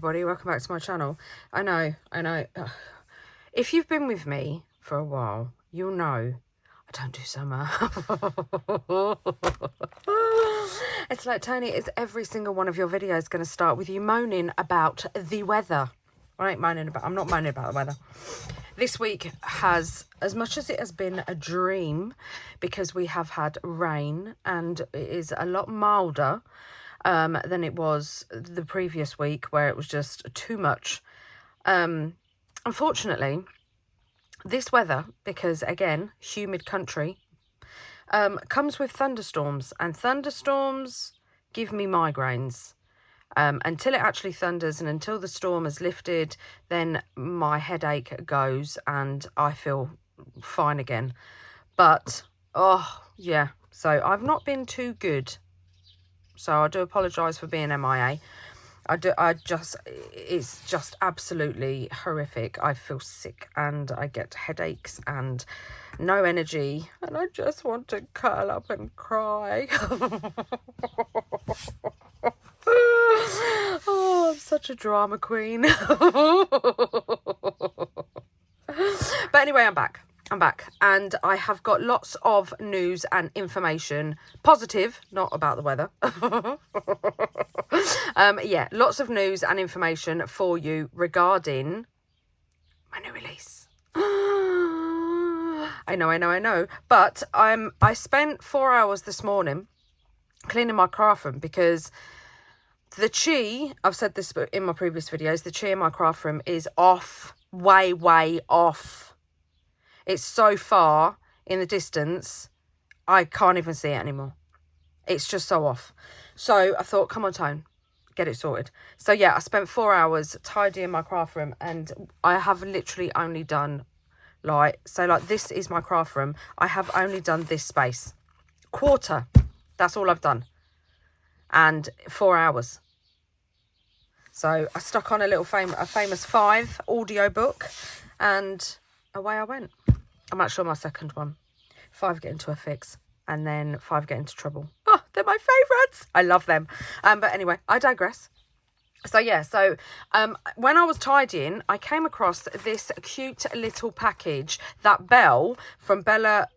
everybody, welcome back to my channel. I know. If you've been with me for a while, you'll know I don't do summer. It's like, Toni, is every single one of your videos going to start with you moaning about the weather? I'm not moaning about the weather. This week has, as much as it has been a dream, because we have had rain and it is a lot milder than it was the previous week, where it was just too much. Unfortunately, this weather, because again, humid country, comes with thunderstorms, and thunderstorms give me migraines. Until it actually thunders and until the storm has lifted, then my headache goes and I feel fine again. But, oh, yeah, so I've not been too good. So I do apologise for being MIA. It's just absolutely horrific. I feel sick and I get headaches and no energy. And I just want to curl up and cry. Oh, I'm such a drama queen. But anyway, I'm back. And I have got lots of news and information, positive, not about the weather. Yeah, lots of news and information for you regarding my new release. I know. But I spent 4 hours this morning cleaning my craft room, because the chi, I've said this in my previous videos, the chi in my craft room is off, way off. It's so far in the distance, I can't even see it anymore. It's just so off. So I thought, come on, Tone, get it sorted. So yeah, I spent 4 hours tidying my craft room, and I have literally only done this is my craft room. I have only done this space. Quarter. That's all I've done. And 4 hours. So I stuck on a famous 5 audio book, and away I went. I'm actually on my second one. 5 get into a fix, and then 5 get into trouble. Oh, they're my favourites. I love them. But anyway, I digress. So yeah, when I was tidying, I came across this cute little package that Belle from Bella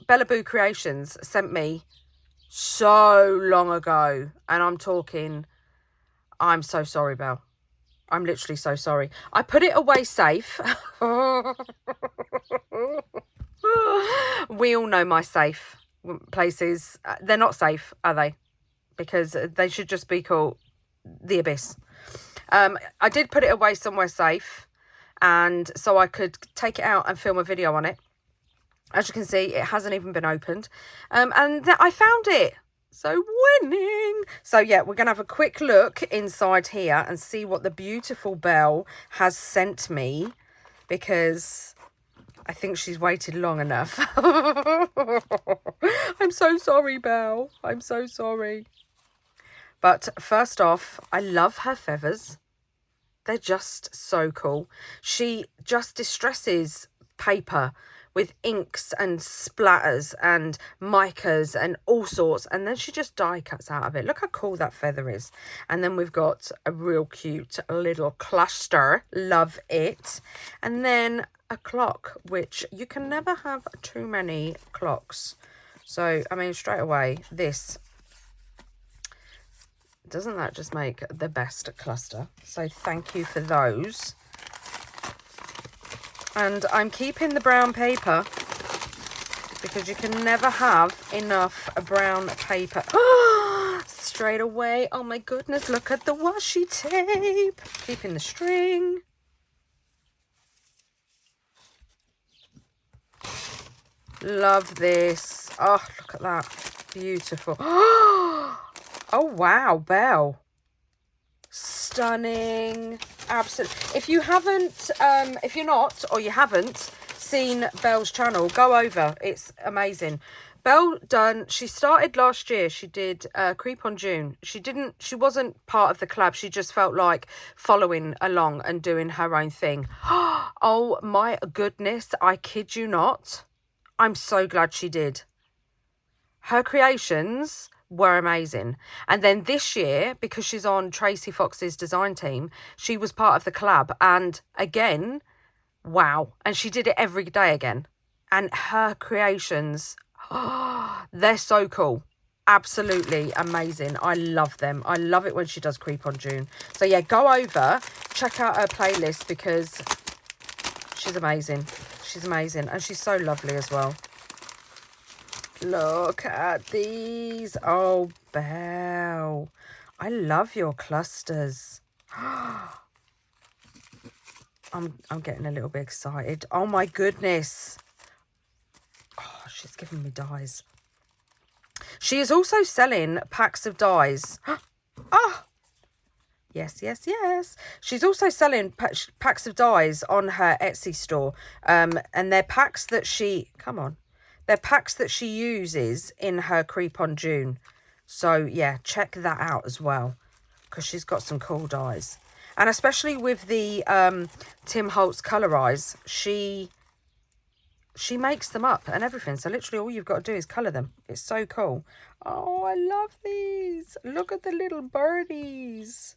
Boo Creations sent me so long ago. And I'm so sorry, Belle. I'm literally so sorry. I put it away safe. We all know my safe places. They're not safe, are they? Because they should just be called the abyss. I did put it away somewhere safe, and so I could take it out and film a video on it. As you can see, it hasn't even been opened. And I found it. So winning. So yeah, we're going to have a quick look inside here and see what the beautiful Belle has sent me, because I think she's waited long enough. I'm so sorry, Belle. I'm so sorry. But first off, I love her feathers. They're just so cool. She just distresses paper with inks and splatters and micas and all sorts, and then she just die cuts out of it. Look how cool that feather is. And then we've got a real cute little cluster, love it. And then a clock, which you can never have too many clocks. So I mean, straight away, doesn't that just make the best cluster? So thank you for those. And I'm keeping the brown paper, because you can never have enough brown paper. Straight away. Oh my goodness, look at the washi tape. Keeping the string. Love this. Oh, look at that. Beautiful. Oh, wow, Belle. Stunning. Absolutely. If you haven't, if you're not, or you haven't seen Belle's channel, go over. It's amazing. Belle she started last year. She did Creep on June. She wasn't part of the collab. She just felt like following along and doing her own thing. Oh my goodness. I kid you not. I'm so glad she did. Her creations were amazing. And then this year, because she's on Tracy Fox's design team, she was part of the collab. And again, wow. And she did it every day again. And her creations, they're so cool. Absolutely amazing. I love them. I love it when she does Creep on June. So yeah, go over, check out her playlist because she's amazing. She's amazing. And she's so lovely as well. Look at these. Oh, Belle. I love your clusters. I'm getting a little bit excited. Oh my goodness. Oh, she's giving me dies. She is also selling packs of dies. Oh, yes, yes, yes. She's also selling packs of dies on her Etsy store. And they're packs that she... Come on. They're packs that she uses in her Creep on June. So, yeah, check that out as well. Because she's got some cool dies. And especially with the Tim Holtz Colorize, she makes them up and everything. So literally all you've got to do is colour them. It's so cool. Oh, I love these. Look at the little birdies.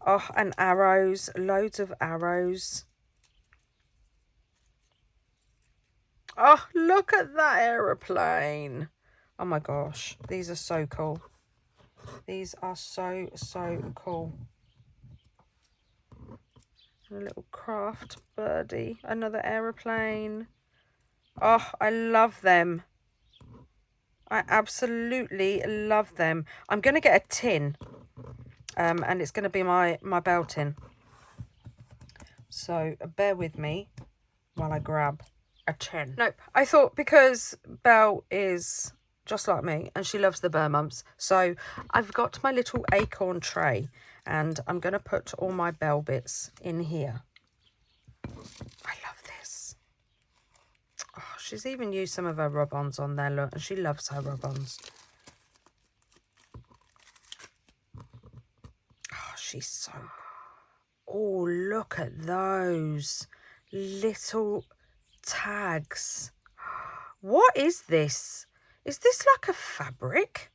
Oh, and arrows. Loads of arrows. Oh, look at that aeroplane. Oh my gosh. These are so cool. These are so, so cool. A little craft birdie. Another aeroplane. Oh, I love them. I absolutely love them. I'm going to get a tin. And it's going to be my Belle tin. So bear with me while I grab a tin. Nope. I thought because Belle is just like me and she loves the burr mumps. So I've got my little acorn tray. And I'm going to put all my Belle bits in here. I love this. Oh, she's even used some of her rub-ons on there, look. And she loves her rub-ons. Oh, she's so... Oh, look at those little tags. What is this? Is this like a fabric?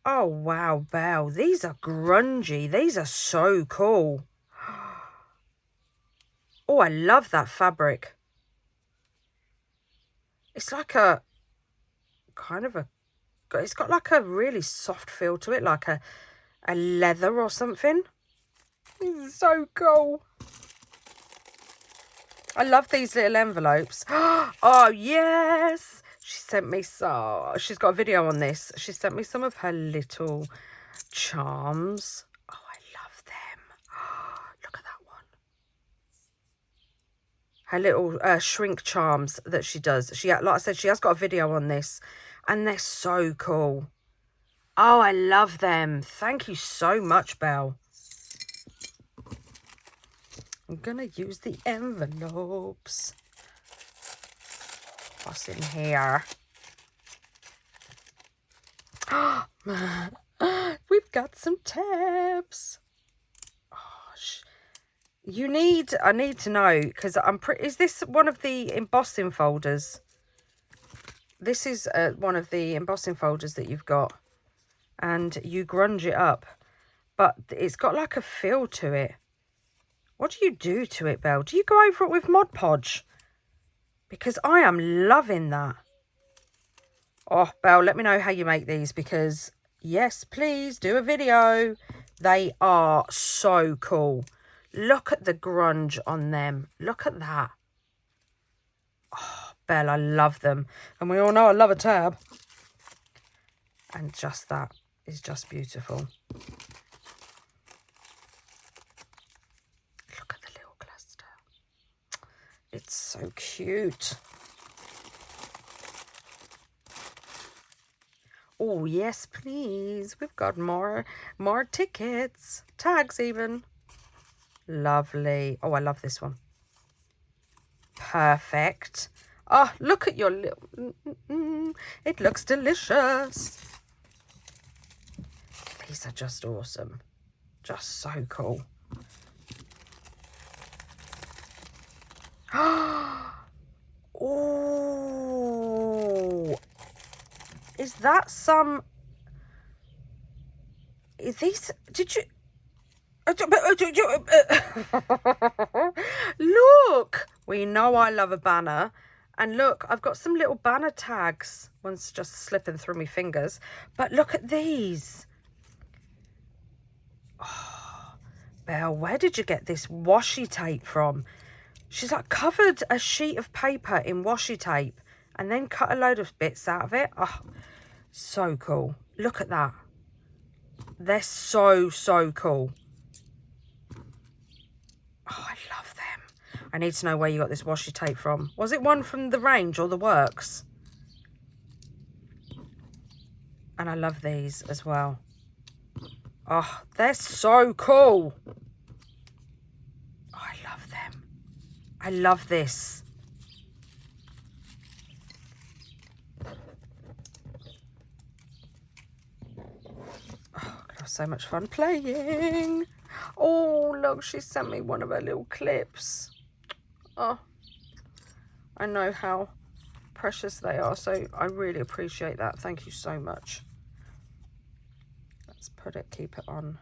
Oh, wow, Belle. These are grungy. These are so cool. Oh, I love that fabric. It's like a kind of a... It's got like a really soft feel to it, like a leather or something. This is so cool. I love these little envelopes. Oh, yes. She sent me some. She's got a video on this. She sent me some of her little charms. Oh, I love them. Look at that one. Her little shrink charms that she does. Like I said, she has got a video on this. And they're so cool. Oh, I love them. Thank you so much, Belle. I'm going to use the envelopes. What's in here? We've got some tabs. Oh, I need to know because is this one of the embossing folders? This is one of the embossing folders that you've got, and you grunge it up, but it's got like a feel to it. What do you do to it, Belle? Do you go over it with Mod Podge? Because I am loving that. Oh, Belle, let me know how you make these because, yes, please do a video. They are so cool. Look at the grunge on them. Look at that. Oh, Belle, I love them. And we all know I love a tab. And just that is just beautiful. Look at the little cluster. It's so cute. Oh, yes, please. We've got more tickets. Tags even. Lovely. Oh, I love this one. Perfect. Oh, look at your little... It looks delicious. These are just awesome. Just so cool. Oh, Is that some... Is these... Did you... Look! We know I love a banner. And look, I've got some little banner tags. One's just slipping through my fingers. But look at these. Oh, Belle, where did you get this washi tape from? She's like covered a sheet of paper in washi tape and then cut a load of bits out of it. Oh, so cool. Look at that. They're so, so cool. Oh, I love them. I need to know where you got this washi tape from. Was it one from the range or the works? And I love these as well. Oh, they're so cool. Oh, I love them. I love this. Oh, I have so much fun playing. Oh, look, she sent me one of her little clips. Oh, I know how precious they are, so I really appreciate that. Thank you so much. Let's put it, keep it on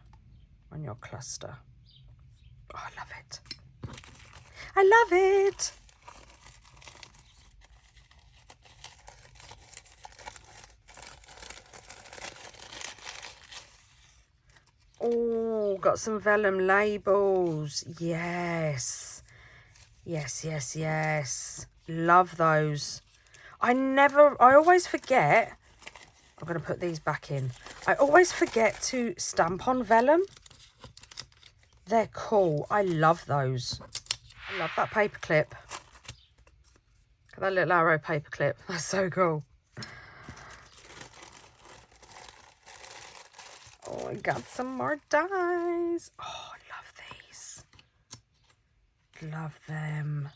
your cluster. Oh, I love it. I love it. Oh, got some vellum labels. Yes. Yes, yes, yes. Love those. I always forget. I'm going to put these back in. I always forget to stamp on vellum. They're cool. I love those. I love that paper clip. Look at that little arrow paper clip. That's so cool. Oh, I got some more dies. Oh, I love these. Love them.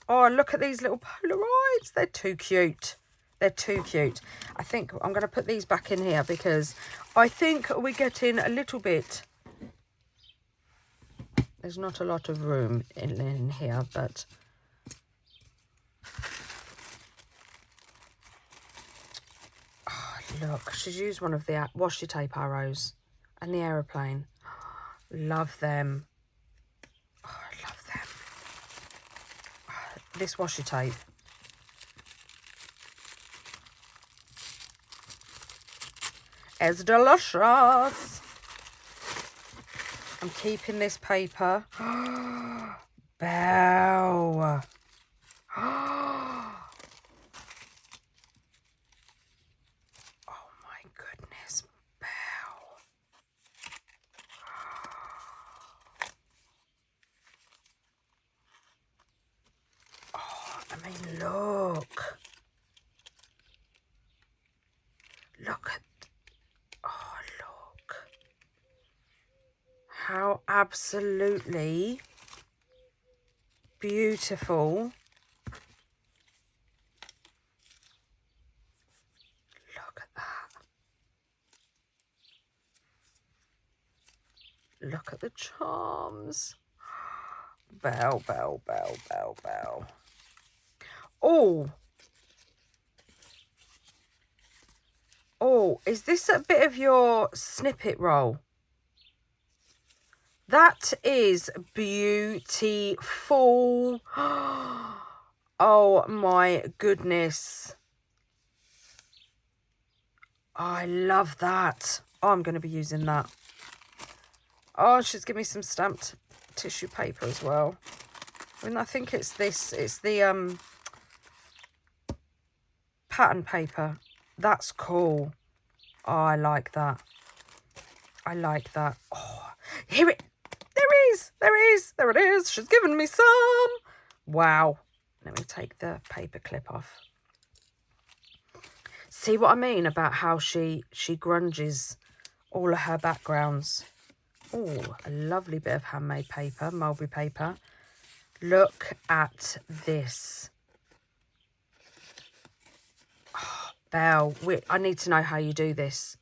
Oh, look at these little Polaroids. They're too cute. They're too cute. I think I'm going to put these back in here because I think we're getting a little bit... There's not a lot of room in here, but... Oh, look, she's used one of the washi tape arrows and the aeroplane. Love them. Oh, I love them. Oh, this washi tape. It's delicious. I'm keeping this paper. Belle. Oh my goodness, Belle. Oh, I mean, look. Look at, oh, look. How absolutely beautiful. Look at that. Look at the charms. Belle, Belle, Belle, Belle, Belle. Oh. Oh, is this a bit of your snippet roll? That is beautiful. Oh my goodness. I love that. Oh, I'm going to be using that. Oh, she's given me some stamped tissue paper as well. I mean, I think it's this. It's the pattern paper. That's cool. Oh, I like that. I like that. Oh, here it. There is. There is. There it is. She's given me some. Wow. Let me take the paper clip off. See what I mean about how she grunges all of her backgrounds. Oh, a lovely bit of handmade paper, mulberry paper. Look at this. Oh, Belle, I need to know how you do this.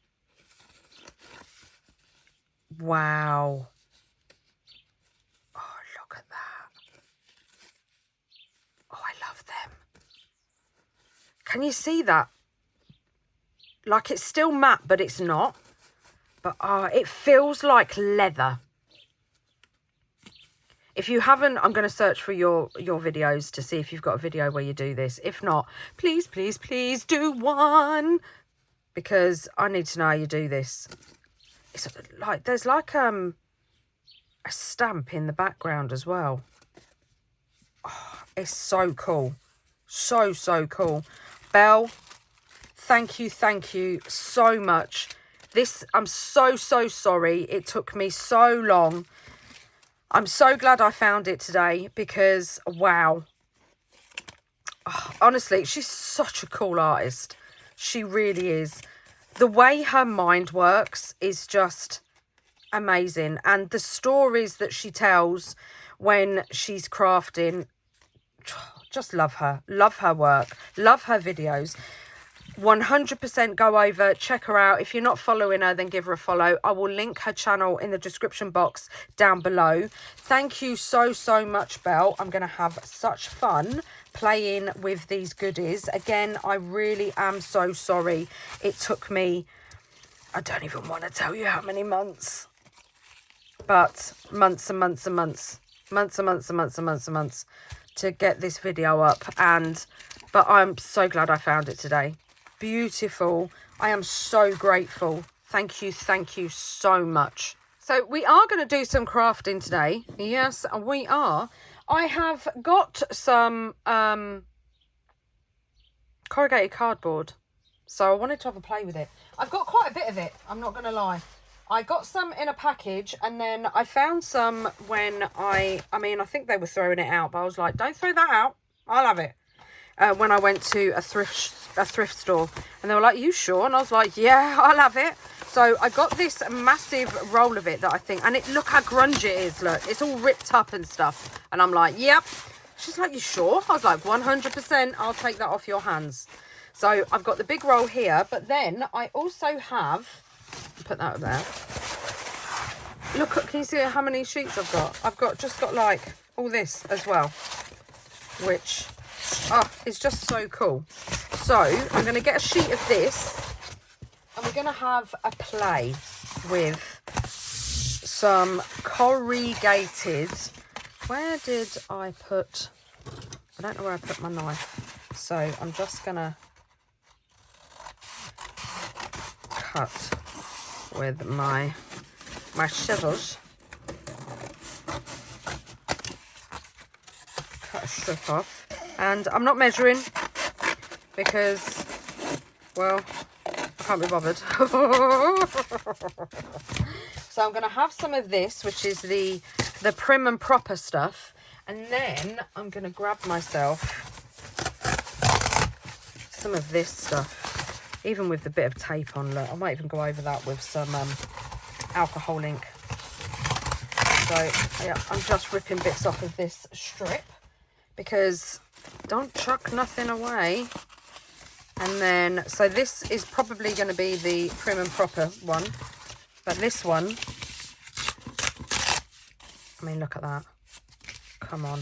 Wow. Oh, look at that. Can you see that? Like, it's still matte, but it's not. But it feels like leather. If you haven't, I'm going to search for your videos to see if you've got a video where you do this. If not, please, please, please do one. Because I need to know how you do this. It's like, there's like a stamp in the background as well. Oh, it's so cool. So, so cool. Belle, thank you so much. This, I'm so, so sorry. It took me so long. I'm so glad I found it today because, wow. Oh, honestly, she's such a cool artist. She really is. The way her mind works is just amazing. And the stories that she tells when she's crafting, just love her. Love her work. Love her videos. 100% go over, check her out. If you're not following her, then give her a follow. I will link her channel in the description box down below. Thank you so, so much, Belle. I'm going to have such fun playing with these goodies. Again, I really am so sorry. It took me, I don't even want to tell you how many months. But months and months and months. Months and months and months and months and months to get this video up. But I'm so glad I found it today. Beautiful. I am so grateful. Thank you so much. So we are going to do some crafting today. Yes, we are. I have got some corrugated cardboard, so I wanted to have a play with it. I've got quite a bit of it, I'm not going to lie. I got some in a package, and then I found some when I think they were throwing it out, but I was like, don't throw that out, I'll have it. When I went to a thrift store, and they were like, you sure? And I was like, yeah, I'll have it. So I got this massive roll of it that I think, and look how grungy it is. Look, it's all ripped up and stuff. And I'm like, yep. She's like, you sure? I was like, 100%, I'll take that off your hands. So I've got the big roll here, but then I also have, put that up there. Look, can you see how many sheets I've got? I've just got like all this as well, which, oh, it's just so cool. So I'm going to get a sheet of this, and we're going to have a play with some corrugated. Where did I put, I don't know where I put my knife. So I'm just going to cut with my scissors. Cut a strip off. And I'm not measuring because, well, I can't be bothered. So I'm going to have some of this, which is the prim and proper stuff. And then I'm going to grab myself some of this stuff, even with the bit of tape on. Look, I might even go over that with some alcohol ink. So, yeah, I'm just ripping bits off of this strip because don't chuck nothing away. And then, so this is probably going to be the prim and proper one. But this one, I mean, look at that. Come on.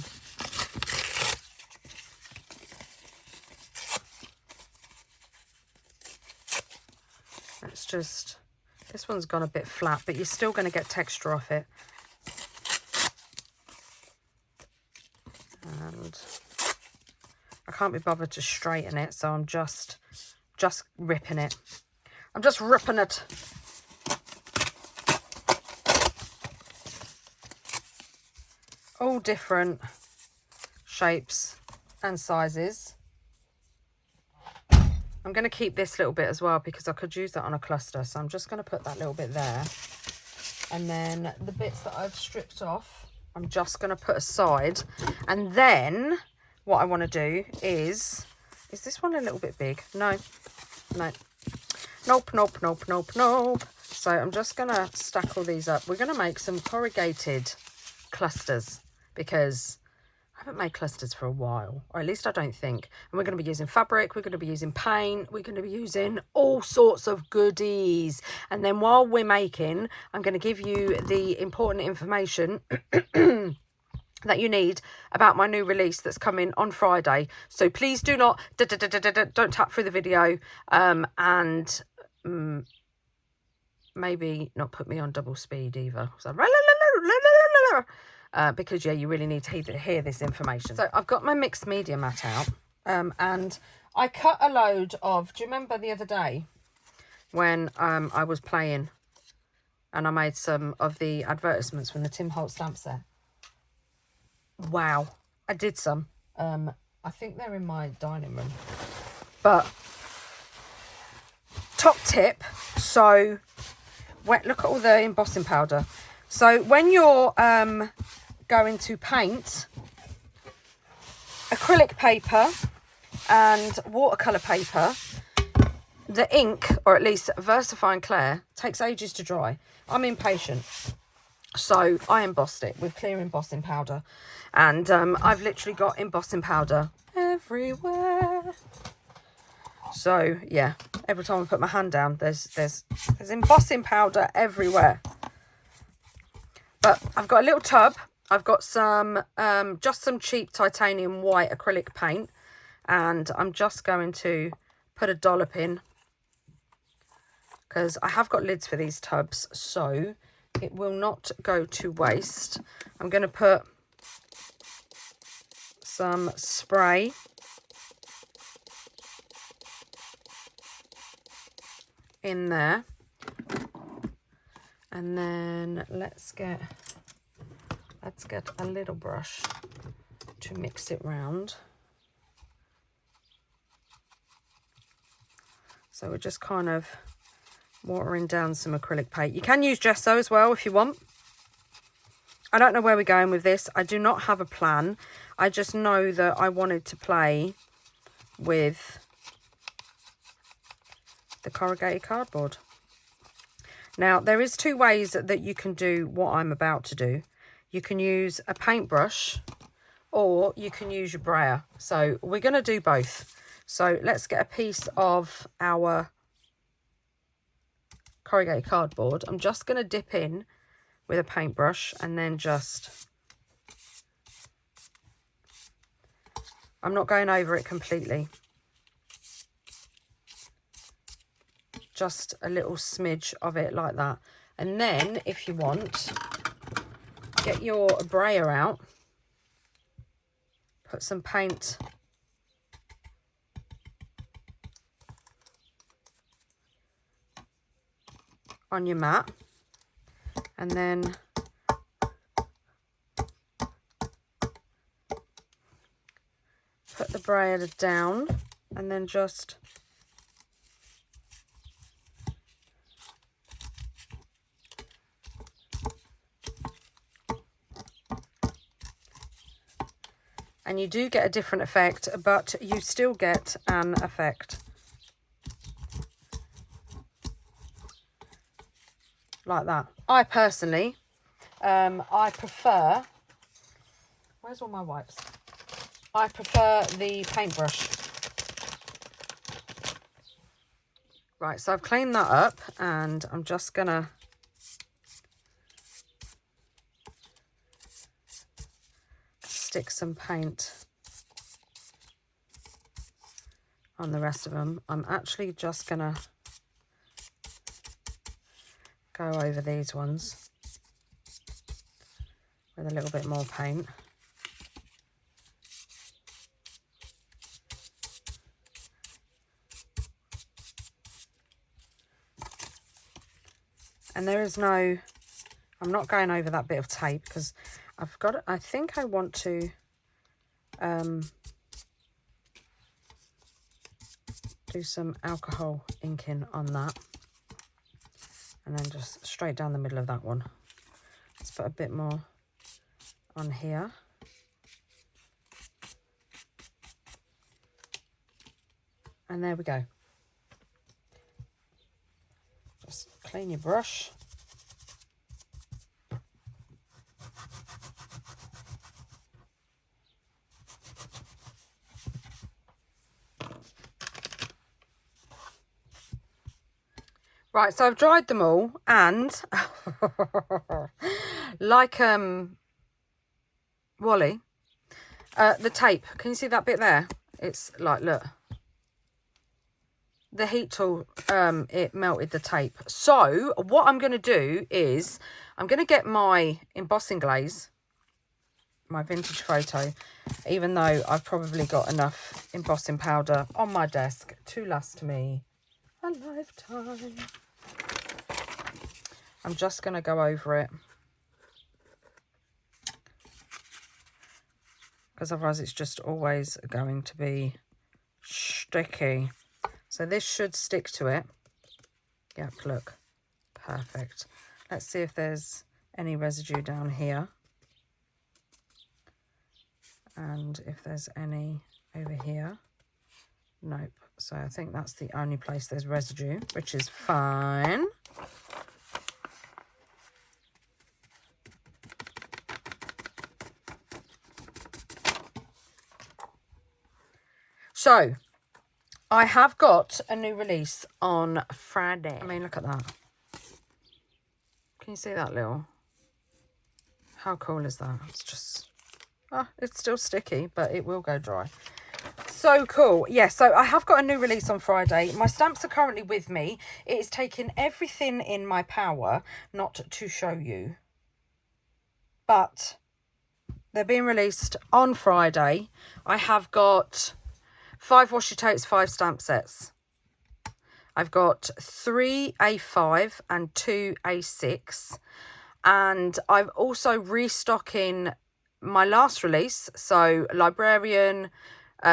Let's just, this one's gone a bit flat, but you're still going to get texture off it. And I can't be bothered to straighten it, so I'm just ripping it. I'm just ripping it. All different shapes and sizes. I'm going to keep this little bit as well because I could use that on a cluster, so I'm just going to put that little bit there. And then the bits that I've stripped off, I'm just going to put aside. And then what I want to do is this one a little bit big? No. Nope. So I'm just going to stack all these up. We're going to make some corrugated clusters because I haven't made clusters for a while, or at least I don't think. And we're going to be using fabric, we're going to be using paint, we're going to be using all sorts of goodies. And then while we're making, I'm going to give you the important information that you need about my new release that's coming on Friday. So please do not don't tap through the video, and maybe not put me on double speed either. So, because yeah, you really need to hear this information. So I've got my mixed media mat out, and I cut a load of, do you remember the other day when I was playing and I made some of the advertisements from the Tim Holtz stamp set? Wow, I did some. I think they're in my dining room. But top tip, so look at all the embossing powder. So when you're going to paint acrylic paper and watercolour paper, the ink, or at least VersaFine Clair, takes ages to dry. I'm impatient. So I embossed it with clear embossing powder, and I've literally got embossing powder everywhere. So yeah, every time I put my hand down, there's embossing powder everywhere. But I've got a little tub. I've got some just some cheap titanium white acrylic paint, and I'm just going to put a dollop in, because I have got lids for these tubs, so it will not go to waste. I'm going to put some spray in there, and then let's get a little brush to mix it round. So we're just kind of watering down some acrylic paint. You can use gesso as well if you want. I don't know where we're going with this. I do not have a plan. I just know that I wanted to play with the corrugated cardboard. Now, there is two ways that you can do what I'm about to do. You can use a paintbrush, or you can use your brayer. So we're going to do both. So let's get a piece of our corrugated cardboard. I'm just going to dip in with a paintbrush, and then I'm not going over it completely. Just a little smidge of it like that. And then if you want, get your brayer out, put some paint on your mat, and then put the brayer down, and then just and you do get a different effect, but you still get an effect like that. I personally, I prefer, where's all my wipes? I prefer the paintbrush. Right, so I've cleaned that up, and I'm just gonna stick some paint on the rest of them. I'm actually just gonna go over these ones with a little bit more paint. And there is no, I'm not going over that bit of tape, because I've got, I think I want to do some alcohol inking on that, and then just straight down the middle of that one. Let's put a bit more on here. And there we go. Just clean your brush. Right, so I've dried them all, and like Wally, the tape. Can you see that bit there? It's like, look. The heat tool, it melted the tape. So what I'm going to do is I'm going to get my embossing glaze, my vintage photo, even though I've probably got enough embossing powder on my desk to last me a lifetime. I'm just going to go over it, because otherwise it's just always going to be sticky. So this should stick to it. Yep, look. Perfect. Let's see if there's any residue down here. And if there's any over here. Nope. So I think that's the only place there's residue, which is fine. So I have got a new release on Friday. I mean, look at that. Can you see that little? How cool is that? It's just, it's still sticky, but it will go dry. So cool. Yeah, so I have got a new release on Friday. My stamps are currently with me. It is taking everything in my power not to show you. But they're being released on Friday. I have got 5 washi tapes, 5 stamp sets. I've got 3 A5 and 2 A6. And I'm also restocking my last release. So Librarian,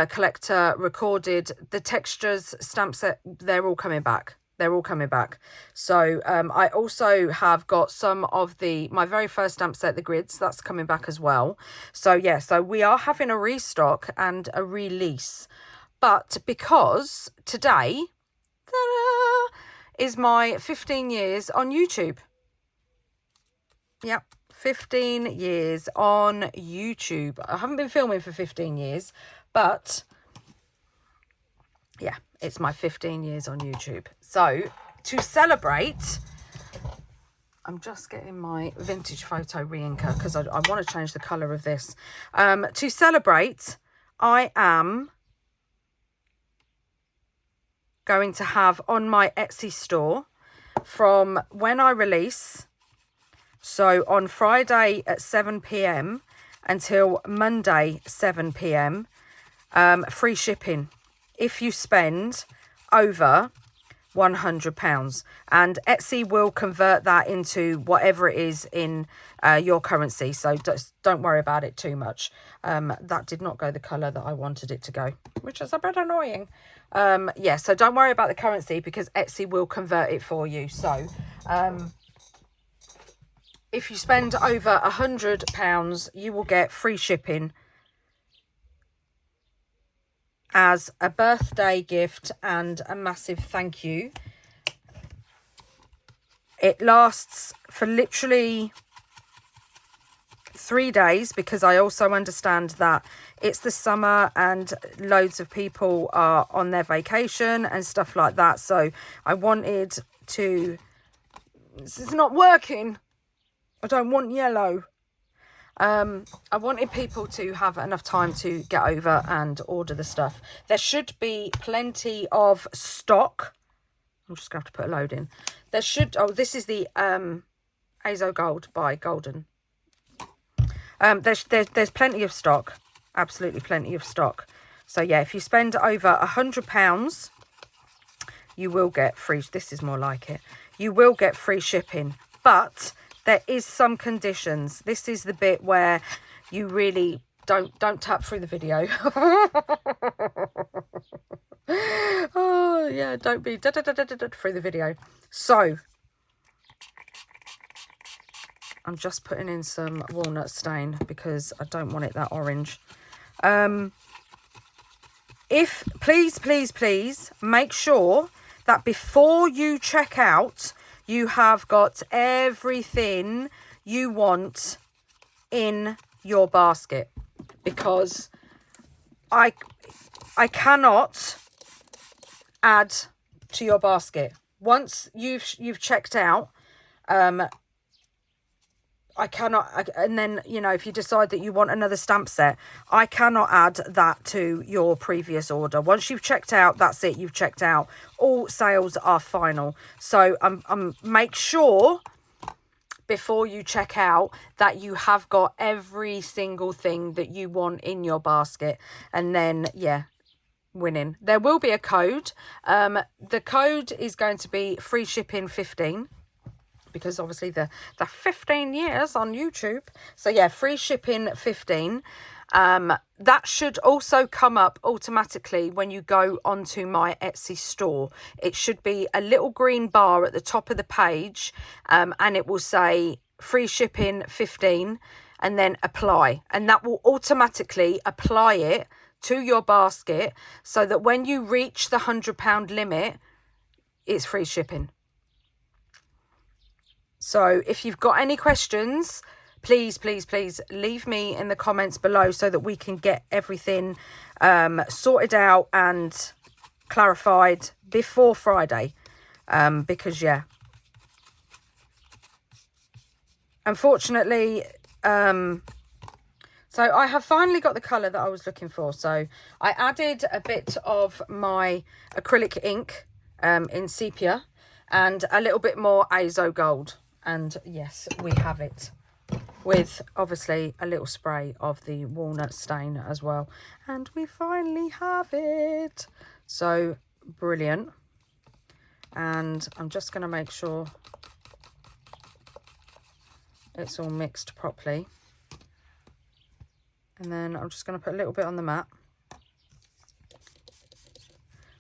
Collector, Recorded, the textures, stamp set, they're all coming back. They're all coming back. So I also have got some of my very first stamp set, the grids, that's coming back as well. So yeah, so we are having a restock and a release. But because today is my 15 years on YouTube. Yep, 15 years on YouTube. I haven't been filming for 15 years, but yeah, it's my 15 years on YouTube. So to celebrate, I'm just getting my vintage photo re-inker because I want to change the colour of this. To celebrate, I am going to have on my Etsy store from when I release, so on Friday at 7 p.m. until Monday 7 p.m, free shipping if you spend over £100, and Etsy will convert that into whatever it is in your currency, so don't worry about it too much. That did not go the colour that I wanted it to go, which is a bit annoying. Yeah, so don't worry about the currency because Etsy will convert it for you. So if you spend over £100, you will get free shipping as a birthday gift and a massive thank you. It lasts for literally 3 days because I also understand that it's the summer and loads of people are on their vacation and stuff like that. So I wanted to... This is not working. I don't want yellow. I wanted people to have enough time to get over and order the stuff. There should be plenty of stock. I'm just going to have to put a load in. There should... Oh, this is the Azo Gold by Golden. There's plenty of stock. Absolutely plenty of stock. So, yeah, if you spend over £100, you will get free... This is more like it. You will get free shipping. But... there is some conditions. This is the bit where you really don't tap through the video. Oh yeah, don't be through the video. So I'm just putting in some walnut stain because I don't want it that orange. If please make sure that before you check out, you have got everything you want in your basket, because I cannot add to your basket. Once you've checked out, and then, you know, if you decide that you want another stamp set, I cannot add that to your previous order. Once you've checked out, that's it, you've checked out. All sales are final. So make sure before you check out that you have got every single thing that you want in your basket. And then, yeah, winning. There will be a code. The code is going to be free shipping 15. Because obviously the 15 years on YouTube. So yeah, free shipping 15. That should also come up automatically when you go onto my Etsy store. It should be a little green bar at the top of the page, and it will say free shipping 15 and then apply, and that will automatically apply it to your basket so that when you reach the £100 limit, it's free shipping. So if you've got any questions, please leave me in the comments below so that we can get everything sorted out and clarified before Friday. Because, yeah, unfortunately, so I have finally got the colour that I was looking for. So I added a bit of my acrylic ink in sepia and a little bit more azo gold. And yes, we have it with obviously a little spray of the walnut stain as well. And we finally have it. So brilliant. And I'm just going to make sure it's all mixed properly. And then I'm just going to put a little bit on the mat,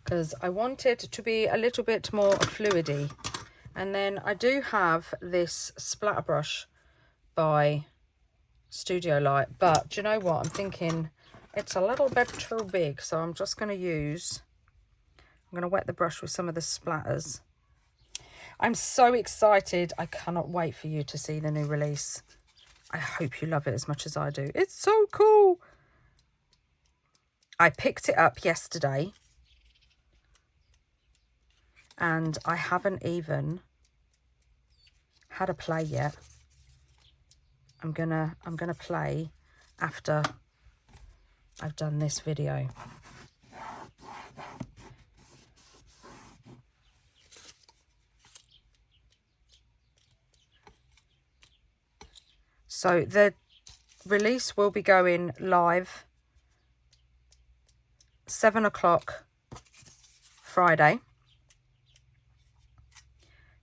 because I want it to be a little bit more fluidy. And then I do have this splatter brush by Studio Light, but do you know what? I'm thinking it's a little bit too big, so I'm just going to wet the brush with some of the splatters. I'm so excited. I cannot wait for you to see the new release. I hope you love it as much as I do. It's so cool. I picked it up yesterday and I haven't even had a play yet. I'm gonna play after I've done this video. So the release will be going live 7 o'clock Friday,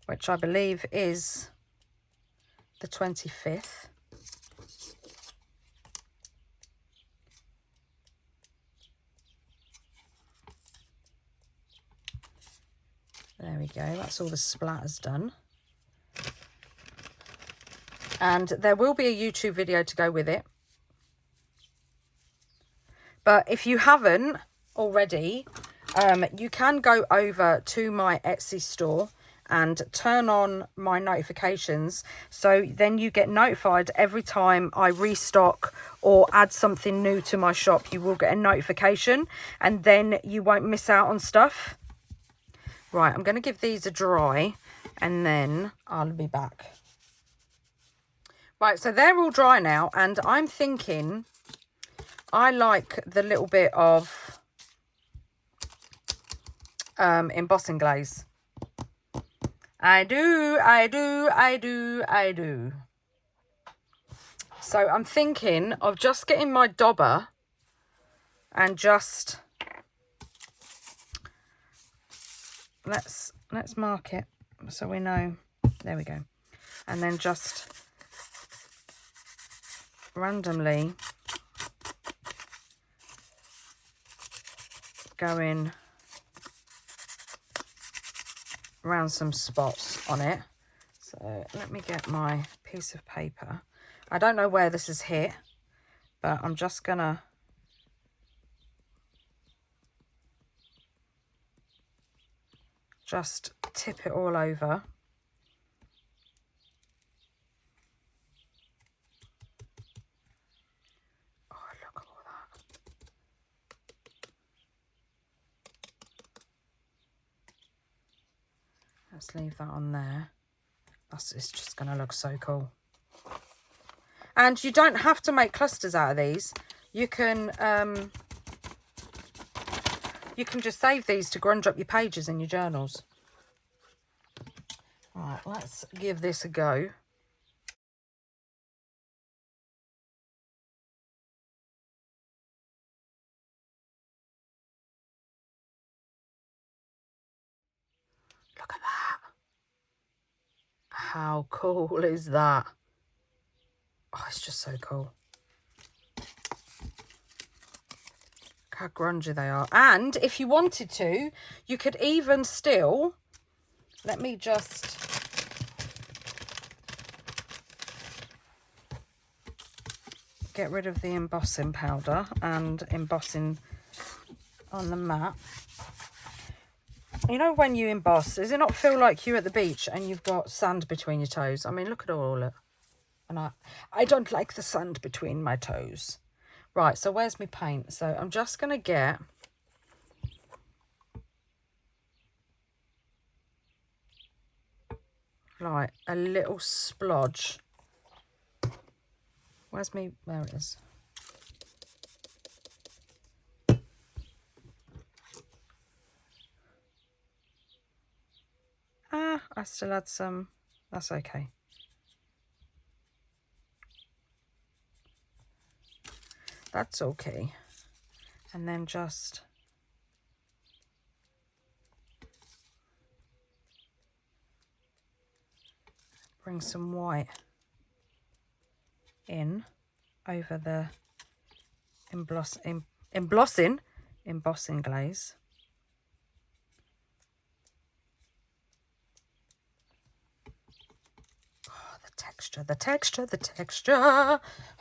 which I believe is the 25th. There we go, that's all the splatters done. And there will be a YouTube video to go with it. But if you haven't already, you can go over to my Etsy store and turn on my notifications, so then you get notified every time I restock or add something new to my shop. You will get a notification and then you won't miss out on stuff. Right, I'm going to give these a dry and then I'll be back. Right, so they're all dry now, and I'm thinking I like the little bit of embossing glaze. I do. So I'm thinking of just getting my dauber and just let's mark it so we know. There we go. And then just randomly going around some spots on it. So let me get my piece of paper. I don't know where this is hit, but I'm just gonna just tip it all over. Let's leave that on there. It's just going to look so cool. And you don't have to make clusters out of these. You can just save these to grunge up your pages in your journals. Right, let's give this a go. Look at that. How cool is that? Oh, it's just so cool. Look how grungy they are. And if you wanted to, you could even still, let me just get rid of the embossing powder and embossing on the mat. You know, when you emboss, does it not feel like you're at the beach and you've got sand between your toes? I mean, look at all it. And I don't like the sand between my toes. Right, so where's my paint? So I'm just going to get like a little splodge. Where's me? There it is. I still had some. That's okay. That's okay. And then just bring some white in over the embossing glaze. Oh, the texture, the texture, the texture. I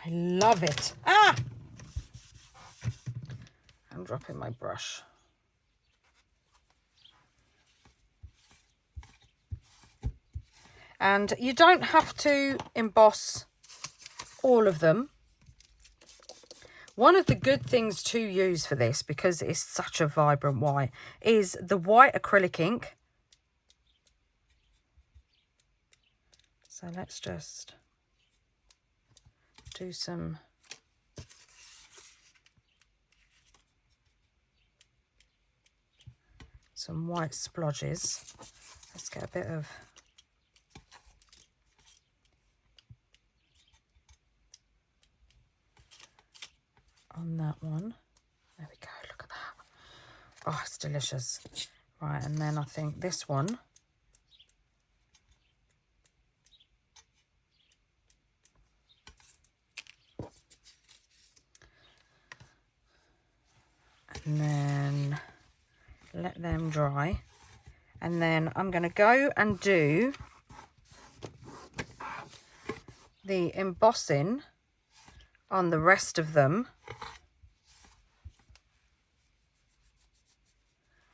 love it. Ah! I'm dropping my brush. And you don't have to emboss all of them. One of the good things to use for this, because it's such a vibrant white, is the white acrylic ink. So let's just do some white splodges. Let's get a bit of on that one. There we go, look at that. Oh, it's delicious. Right, and then I think this one, and then let them dry, and then I'm going to go and do the embossing on the rest of them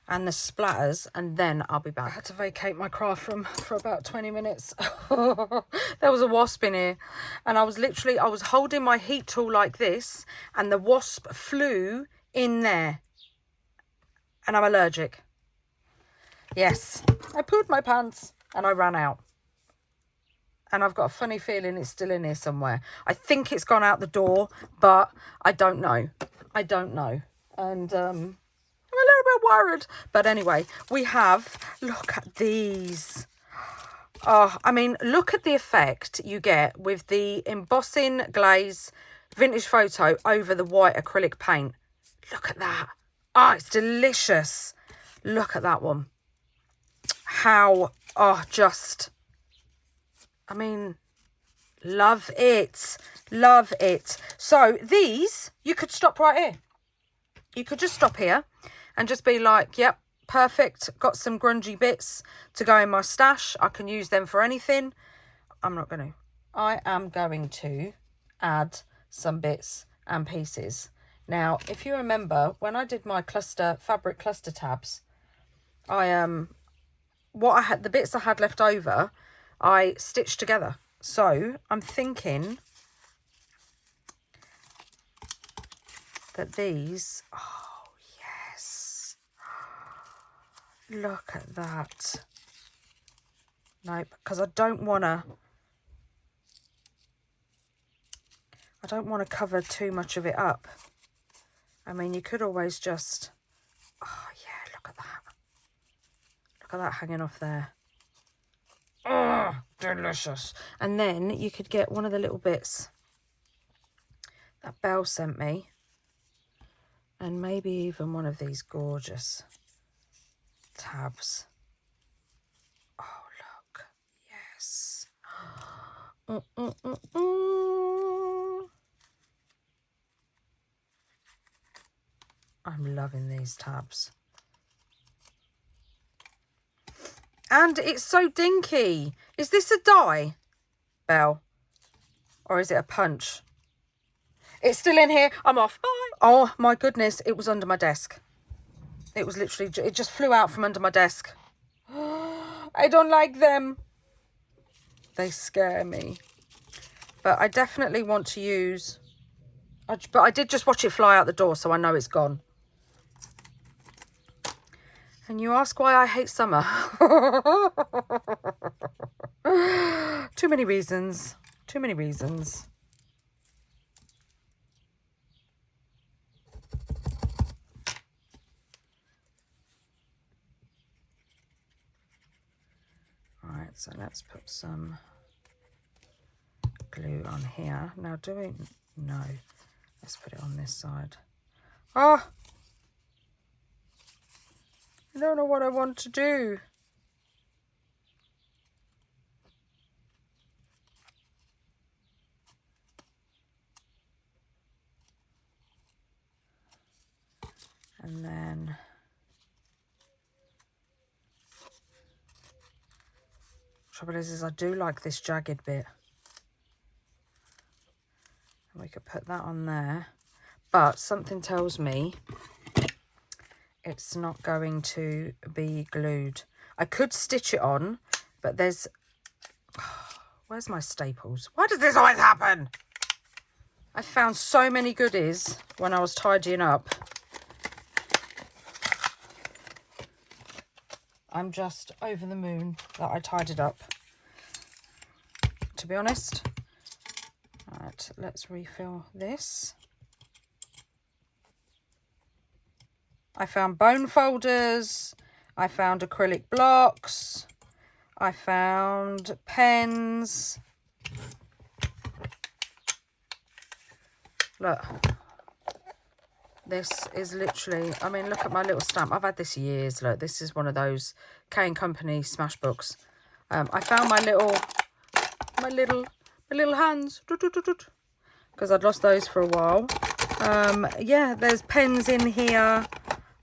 and the splatters, and then I'll be back. I had to vacate my craft room for about 20 minutes. There was a wasp in here, and I was holding my heat tool like this, and the wasp flew in there, and I'm allergic. Yes, I pooed my pants and I ran out, and I've got a funny feeling it's still in here somewhere. I think it's gone out the door, but I don't know. I don't know. And I'm a little bit worried. But anyway, we have, look at these. Oh, I mean, look at the effect you get with the embossing glaze vintage photo over the white acrylic paint. Look at that. Oh, it's delicious. Look at that one. How, oh, just, I mean, love it. Love it. So these, you could stop right here. You could just stop here and just be like, yep, perfect. Got some grungy bits to go in my stash. I can use them for anything. I'm not going to. I am going to add some bits and pieces. Now, if you remember, when I did my fabric cluster tabs, the bits I had left over, I stitched together. So I'm thinking that these, oh yes, look at that. Nope, because I don't want to, I don't want to cover too much of it up. I mean, you could always just, oh yeah, look at that. Look at that hanging off there. Oh, delicious. And then you could get one of the little bits that Belle sent me. And maybe even one of these gorgeous tabs. Oh, look. Yes. I'm loving these tabs. And it's so dinky. Is this a die, Belle? Or is it a punch? It's still in here. I'm off. Bye. Oh, my goodness. It was under my desk. It was literally, it just flew out from under my desk. I don't like them. They scare me. But I definitely want to use... But I did just watch it fly out the door, so I know it's gone. And you ask why I hate summer. Too many reasons. Too many reasons. Alright, so let's put some glue on here. Now do we... No. Let's put it on this side. Oh! I don't know what I want to do. And then trouble is I do like this jagged bit. And we could put that on there. But something tells me it's not going to be glued. I could stitch it on, but there's... Where's my staples? Why does this always happen? I found so many goodies when I was tidying up. I'm just over the moon that I tidied up, to be honest. All right, let's refill this. I found bone folders. I found acrylic blocks. I found pens. Look. This is literally, I mean, look at my little stamp. I've had this years. Look, this is one of those K & Company smash books. I found my little hands. Because I'd lost those for a while. Yeah, there's pens in here.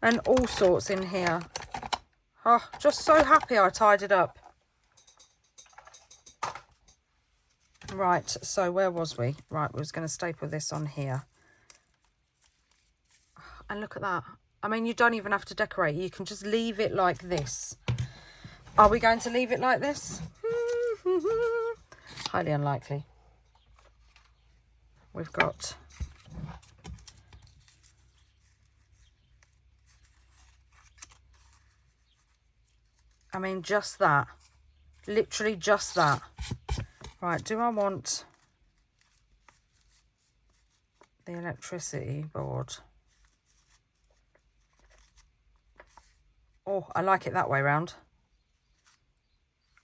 And all sorts in here. Oh, just so happy I tidied up. Right, so where was we? Right, we was going to staple this on here. And look at that. I mean, you don't even have to decorate. You can just leave it like this. Are we going to leave it like this? Highly unlikely. We've got... I mean, just that. Literally just that. Right, do I want the electricity board? Oh, I like it that way round.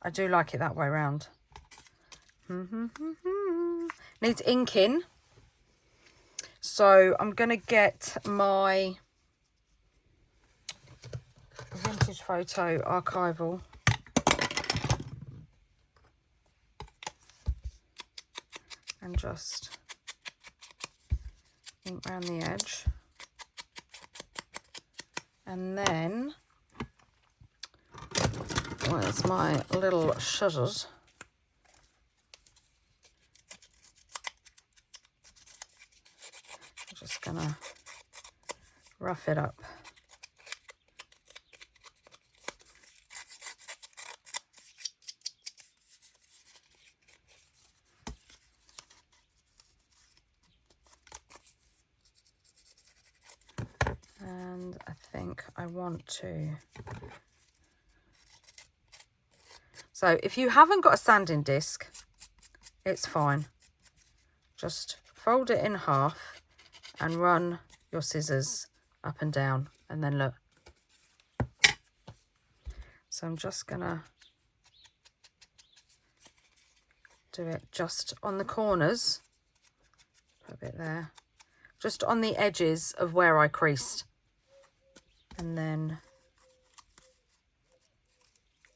I do like it that way round. Needs inking. So I'm going to get my vintage photo archival. And just ink around the edge. And then, where's my little scissors? I'm just gonna rough it up. And I think I want to... So if you haven't got a sanding disc, it's fine. Just fold it in half and run your scissors up and down, and then look. So I'm just gonna do it just on the corners, put a bit there, just on the edges of where I creased, and then,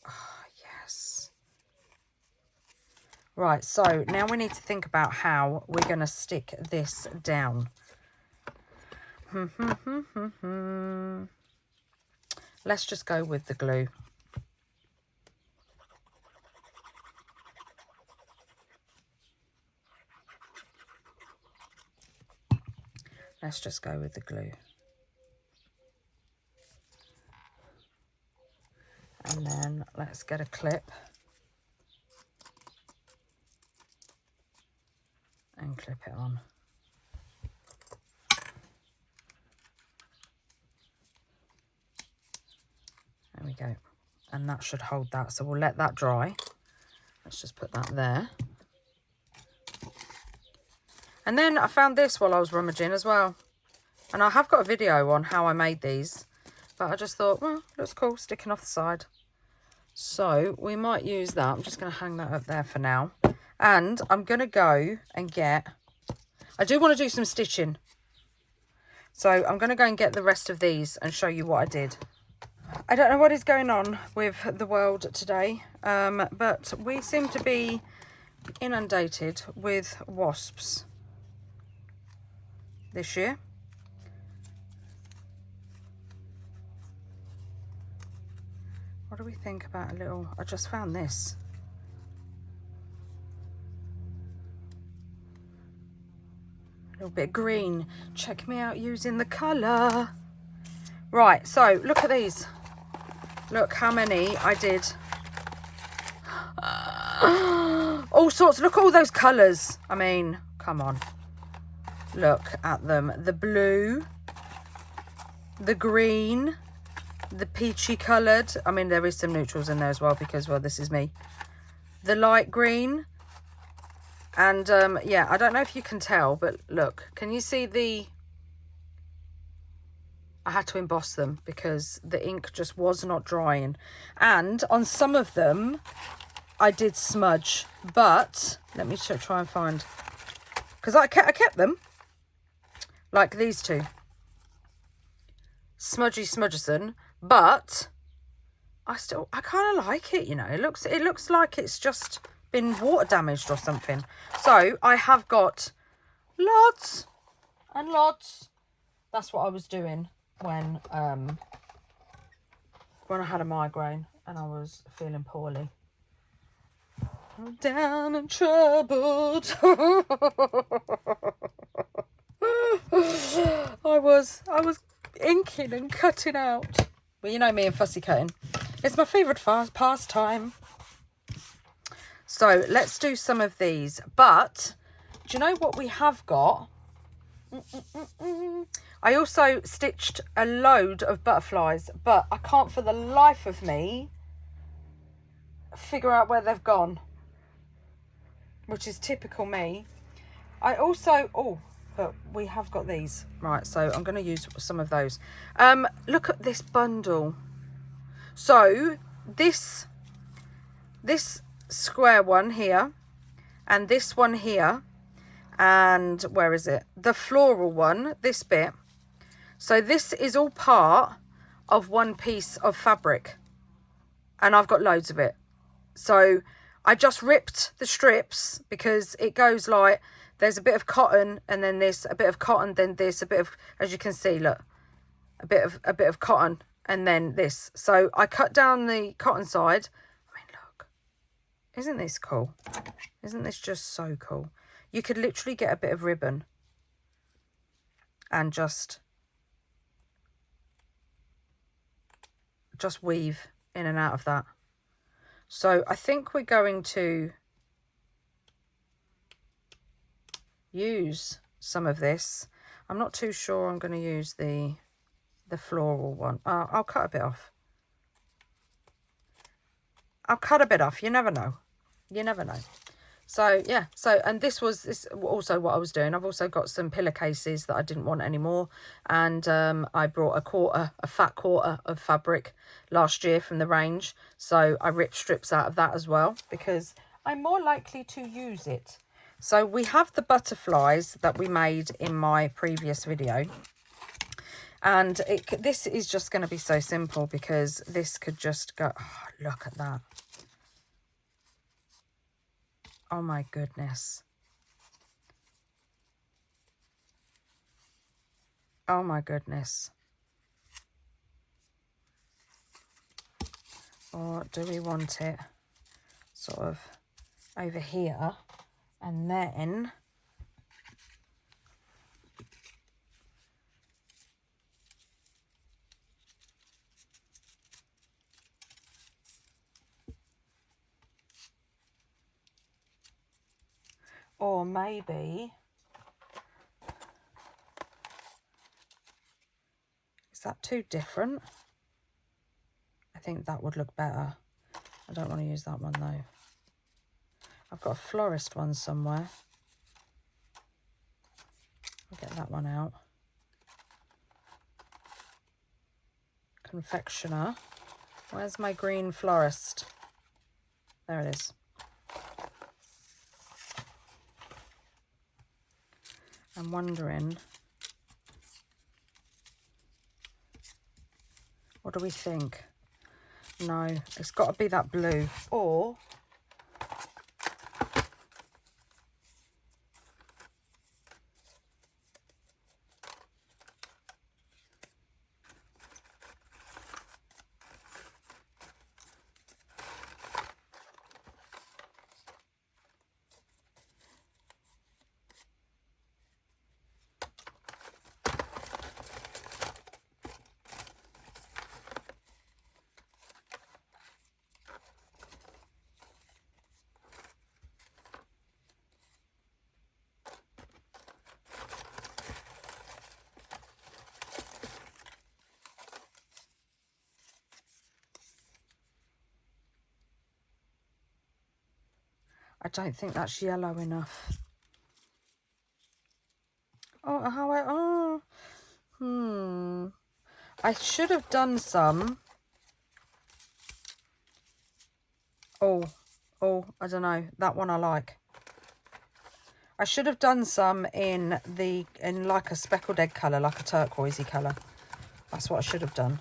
oh yes. Right, so now we need to think about how we're going to stick this down. Let's just go with the glue. Let's just go with the glue. And then let's get a clip and clip it on. There we go. And that should hold that. So we'll let that dry. Let's just put that there. And then I found this while I was rummaging as well. And I have got a video on how I made these. But I just thought, well, looks cool, sticking off the side. So we might use that. I'm just going to hang that up there for now. And I'm going to go and get... I do want to do some stitching. So I'm going to go and get the rest of these and show you what I did. I don't know what is going on with the world today. But we seem to be inundated with wasps this year. What do we think about a little... I just found this. A little bit of green. Check me out using the colour. Right, so look at these. Look how many I did. All sorts. Look at all those colours. I mean, come on. Look at them. The blue, the green, the peachy coloured. I mean, there is some neutrals in there as well because, well, this is me. The light green. And, yeah, I don't know if you can tell, but look. Can you see the... I had to emboss them because the ink just was not drying. And on some of them, I did smudge. But, let me try and find... Because I kept them. Like these two. Smudgy Smudgerson. But I kind of like it, you know. It looks like it's just been water damaged or something. So I have got lots and lots. That's what I was doing when I had a migraine and I was feeling poorly. I'm down and troubled. I was inking and cutting out. Well, you know me and fussy cutting. It's my favourite pastime. So let's do some of these. But do you know what we have got? I also stitched a load of butterflies, but I can't for the life of me figure out where they've gone, which is typical me. I also, but we have got these. Right, so I'm going to use some of those. Look at this bundle. So this square one here, and this one here, and where is it? The floral one, this bit. So this is all part of one piece of fabric, and I've got loads of it. So I just ripped the strips because it goes like, there's a bit of cotton and then this, a bit of cotton, then this, a bit of, as you can see, look, a bit of cotton and then this. So I cut down the cotton side. I mean, look, isn't this cool? Isn't this just so cool? You could literally get a bit of ribbon and just weave in and out of that. So I think we're going to use some of this. I'm not too sure I'm going to use the floral one. I'll cut a bit off. I'll cut a bit off. You never know. You never know. So yeah, so, and this also what I was doing. I've also got some pillowcases that I didn't want anymore, and I brought a fat quarter of fabric last year from the range, so I ripped strips out of that as well because I'm more likely to use it. So we have the butterflies that we made in my previous video, and this is just going to be so simple because this could just go, oh, look at that. Oh my goodness. Oh my goodness. Or do we want it sort of over here and then or maybe, is that too different? I think that would look better. I don't want to use that one though. I've got a florist one somewhere. I'll get that one out. Confectioner. Where's my green florist? There it is. I'm wondering, what do we think? No, it's got to be that blue. Or I don't think that's yellow enough. Oh, I should have done some. Oh, I don't know. That one I like. I should have done some in like a speckled egg colour, like a turquoisey colour. That's what I should have done.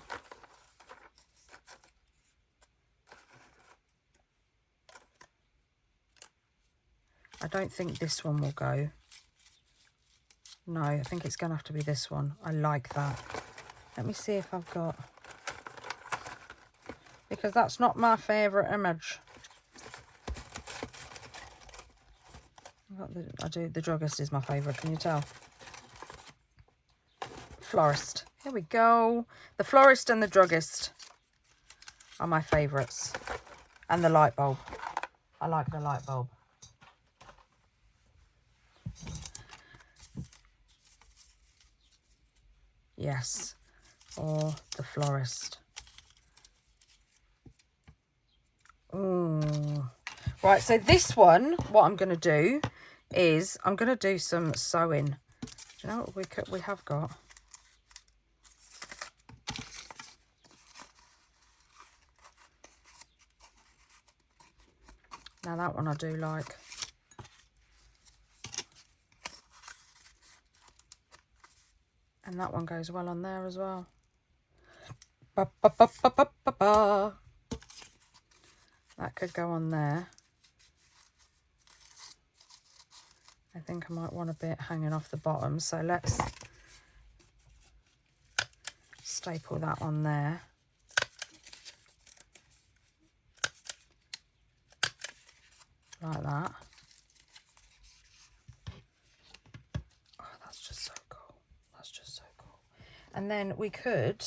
I don't think this one will go. No, I think it's going to have to be this one. I like that. Let me see if I've got... Because that's not my favourite image. The druggist is my favourite, can you tell? Florist. Here we go. The florist and the druggist are my favourites. And the light bulb. I like the light bulb. Yes. Or the florist. Ooh. Right, so this one, what I'm going to do is I'm going to do some sewing. Do you know what we have got? Now that one I do like. And that one goes well on there as well. Ba, ba, ba, ba, ba, ba, ba. That could go on there. I think I might want a bit hanging off the bottom, so let's staple that on there. Like that. Oh, that's just so cool. That's just so cool. And then we could...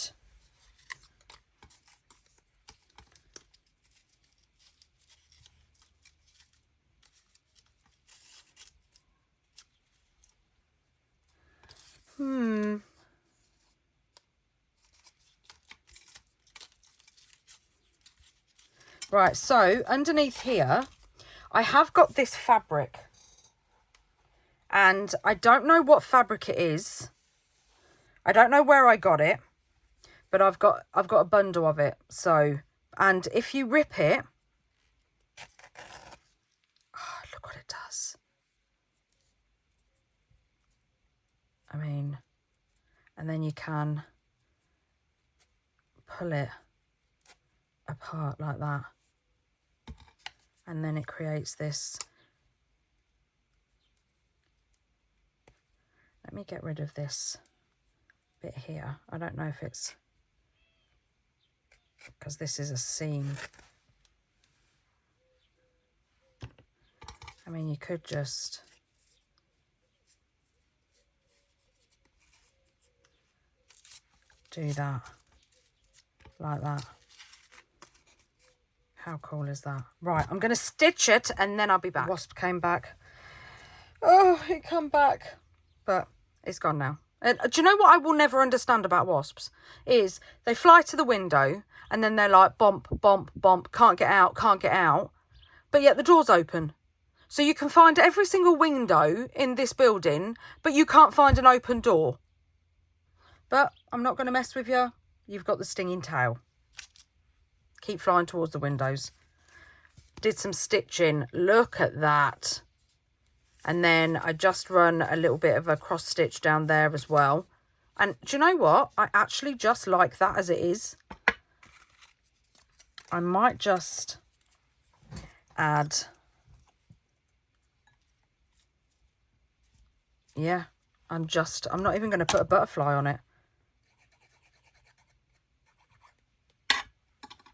Right, so underneath here, I have got this fabric, and I don't know what fabric it is. I don't know where I got it, but I've got a bundle of it. So, and if you rip it, oh, look what it does. I mean, and then you can pull it apart like that, and then it creates this. Let me get rid of this bit here. I don't know if it's because this is a seam. I mean, you could just do that like that. How cool is that? Right, I'm going to stitch it and then I'll be back. The wasp came back. Oh, it come back. But it's gone now. And do you know what I will never understand about wasps? Is they fly to the window and then they're like, bump, bump, bump, can't get out, can't get out. But yet the door's open. So you can find every single window in this building, but you can't find an open door. But I'm not going to mess with you. You've got the stinging tail. Keep flying towards the windows. Did some stitching. Look at that. And then I just run a little bit of a cross stitch down there as well. And do you know what? I actually just like that as it is. I might just add... Yeah, I'm not even going to put a butterfly on it.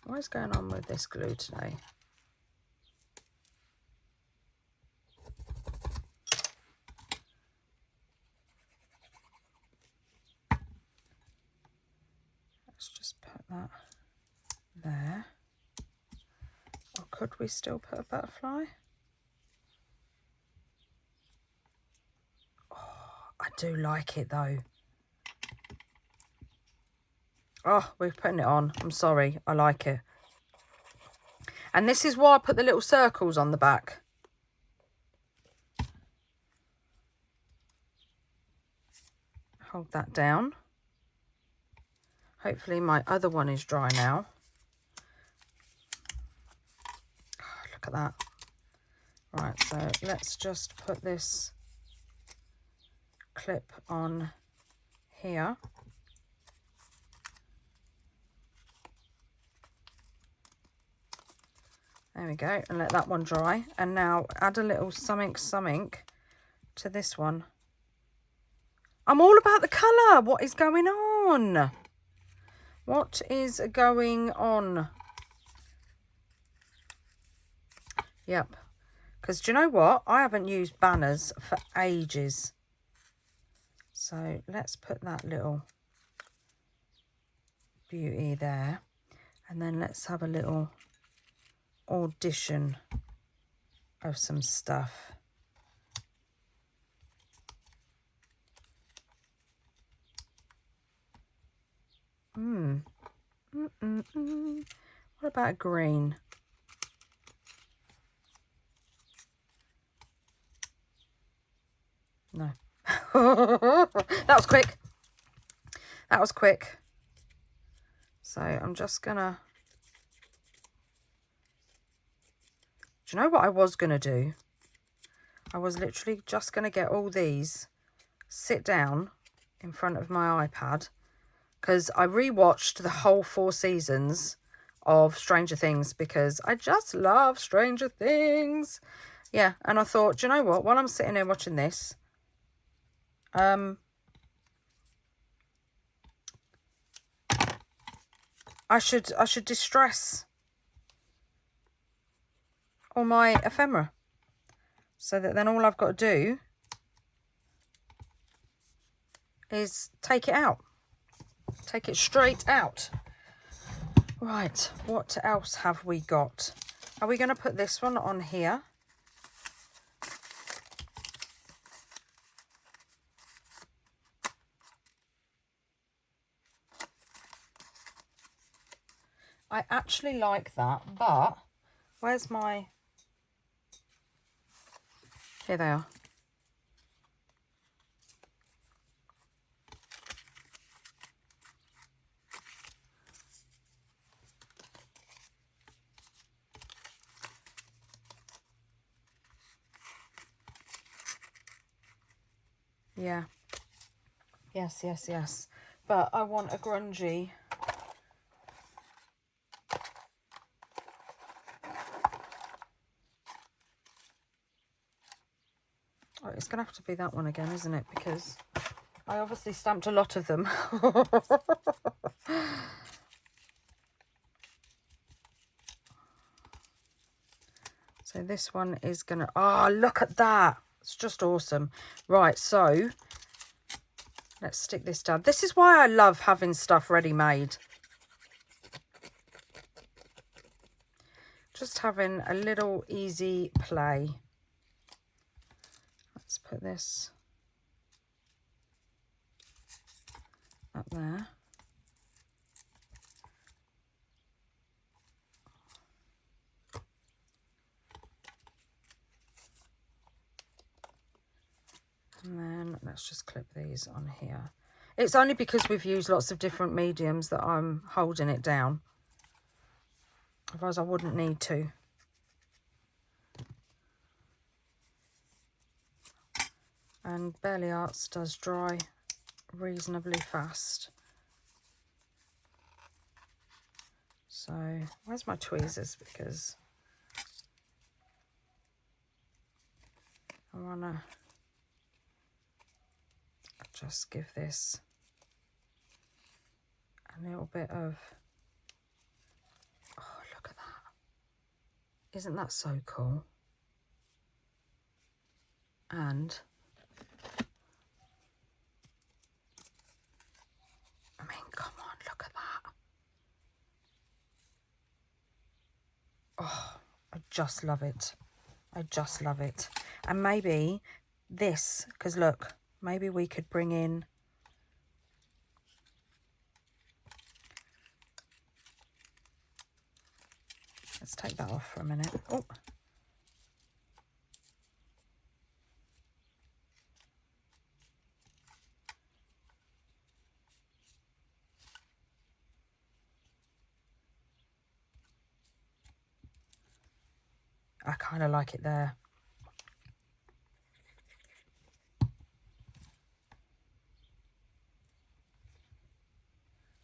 What is going on with this glue today? Let's just put that there. Or could we still put a butterfly? I do like it though. Oh, we're putting it on. I'm sorry. I like it. And this is why I put the little circles on the back. Hold that down. Hopefully my other one is dry now. Oh, look at that. Right, so let's just put this clip on here. There we go, and let that one dry. And now add a little something to this one. I'm all about the colour. What is going on? What is going on? Yep. Because do you know what? I haven't used banners for ages. So let's put that little beauty there. And then let's have a little audition of some stuff. What about green? No. That was quick. That was quick. So I'm just gonna... Do you know what I was gonna do? I was literally just gonna get all these, sit down in front of my iPad, because I rewatched the whole 4 seasons of Stranger Things because I just love Stranger Things. Yeah, and I thought, do you know what? While I'm sitting here watching this, I should distress all my ephemera, so that then all I've got to do is take it out. Take it straight out. Right, what else have we got? Are we going to put this one on here? I actually like that, but where's my... Here they are. Yeah. Yes, yes, yes. But I want a grungy. Oh, it's going to have to be that one again, isn't it? Because I obviously stamped a lot of them. So this one is going to... Oh, look at that. It's just awesome. Right, so let's stick this down. This is why I love having stuff ready-made. Just having a little easy play. Let's put this up there. And then let's just clip these on here. It's only because we've used lots of different mediums that I'm holding it down. Otherwise I wouldn't need to. And Barely Arts does dry reasonably fast. So where's my tweezers? Because I want to just give this a little bit of... Oh, look at that. Isn't that so cool? And I mean, come on, look at that. Oh, I just love it. I just love it. And maybe this, because look, maybe we could bring in... Let's take that off for a minute. Oh. I kind of like it there.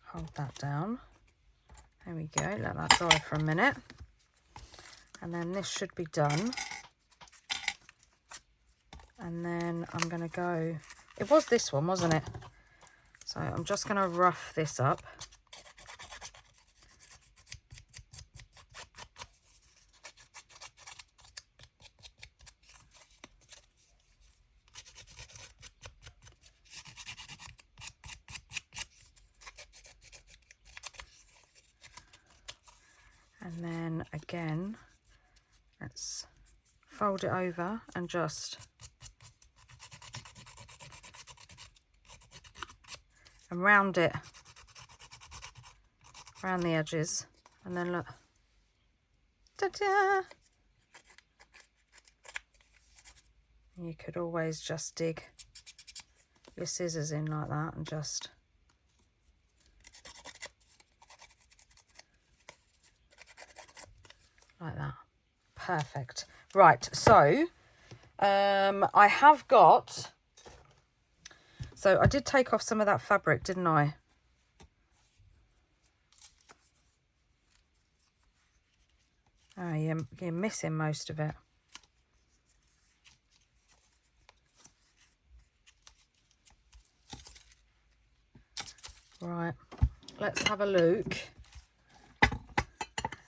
Hold that down. There we go. Let that dry for a minute. And then this should be done. And then I'm going to go... It was this one, wasn't it? So I'm just going to rough this up. And then again, let's fold it over and just... and round it around the edges, and then look, ta-da! You could always just dig your scissors in like that and just like that. Perfect. Right, so I have got... So I did take off some of that fabric, didn't I? Oh, you're missing most of it. Right, let's have a look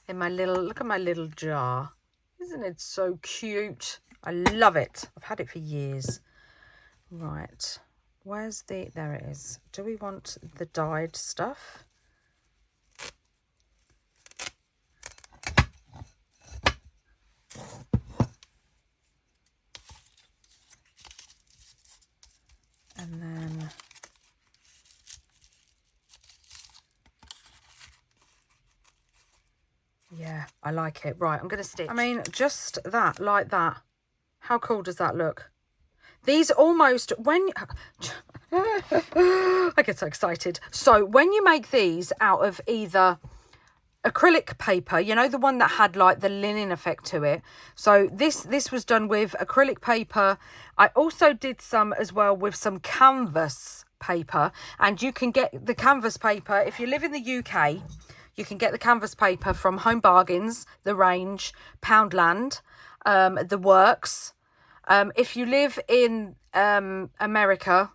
in my little... Look at my little jar. Isn't it so cute? I love it. I've had it for years. Right. Where's the... There it is. Do we want the dyed stuff? And then... Yeah, I like it. Right, I'm going to stitch. I mean, just that, like that. How cool does that look? These almost, when... I get so excited. So when you make these out of either acrylic paper, you know, the one that had like the linen effect to it. So this was done with acrylic paper. I also did some as well with some canvas paper, and you can get the canvas paper if you live in the UK. You can get the canvas paper from Home Bargains, The Range, Poundland, The Works. If you live in America,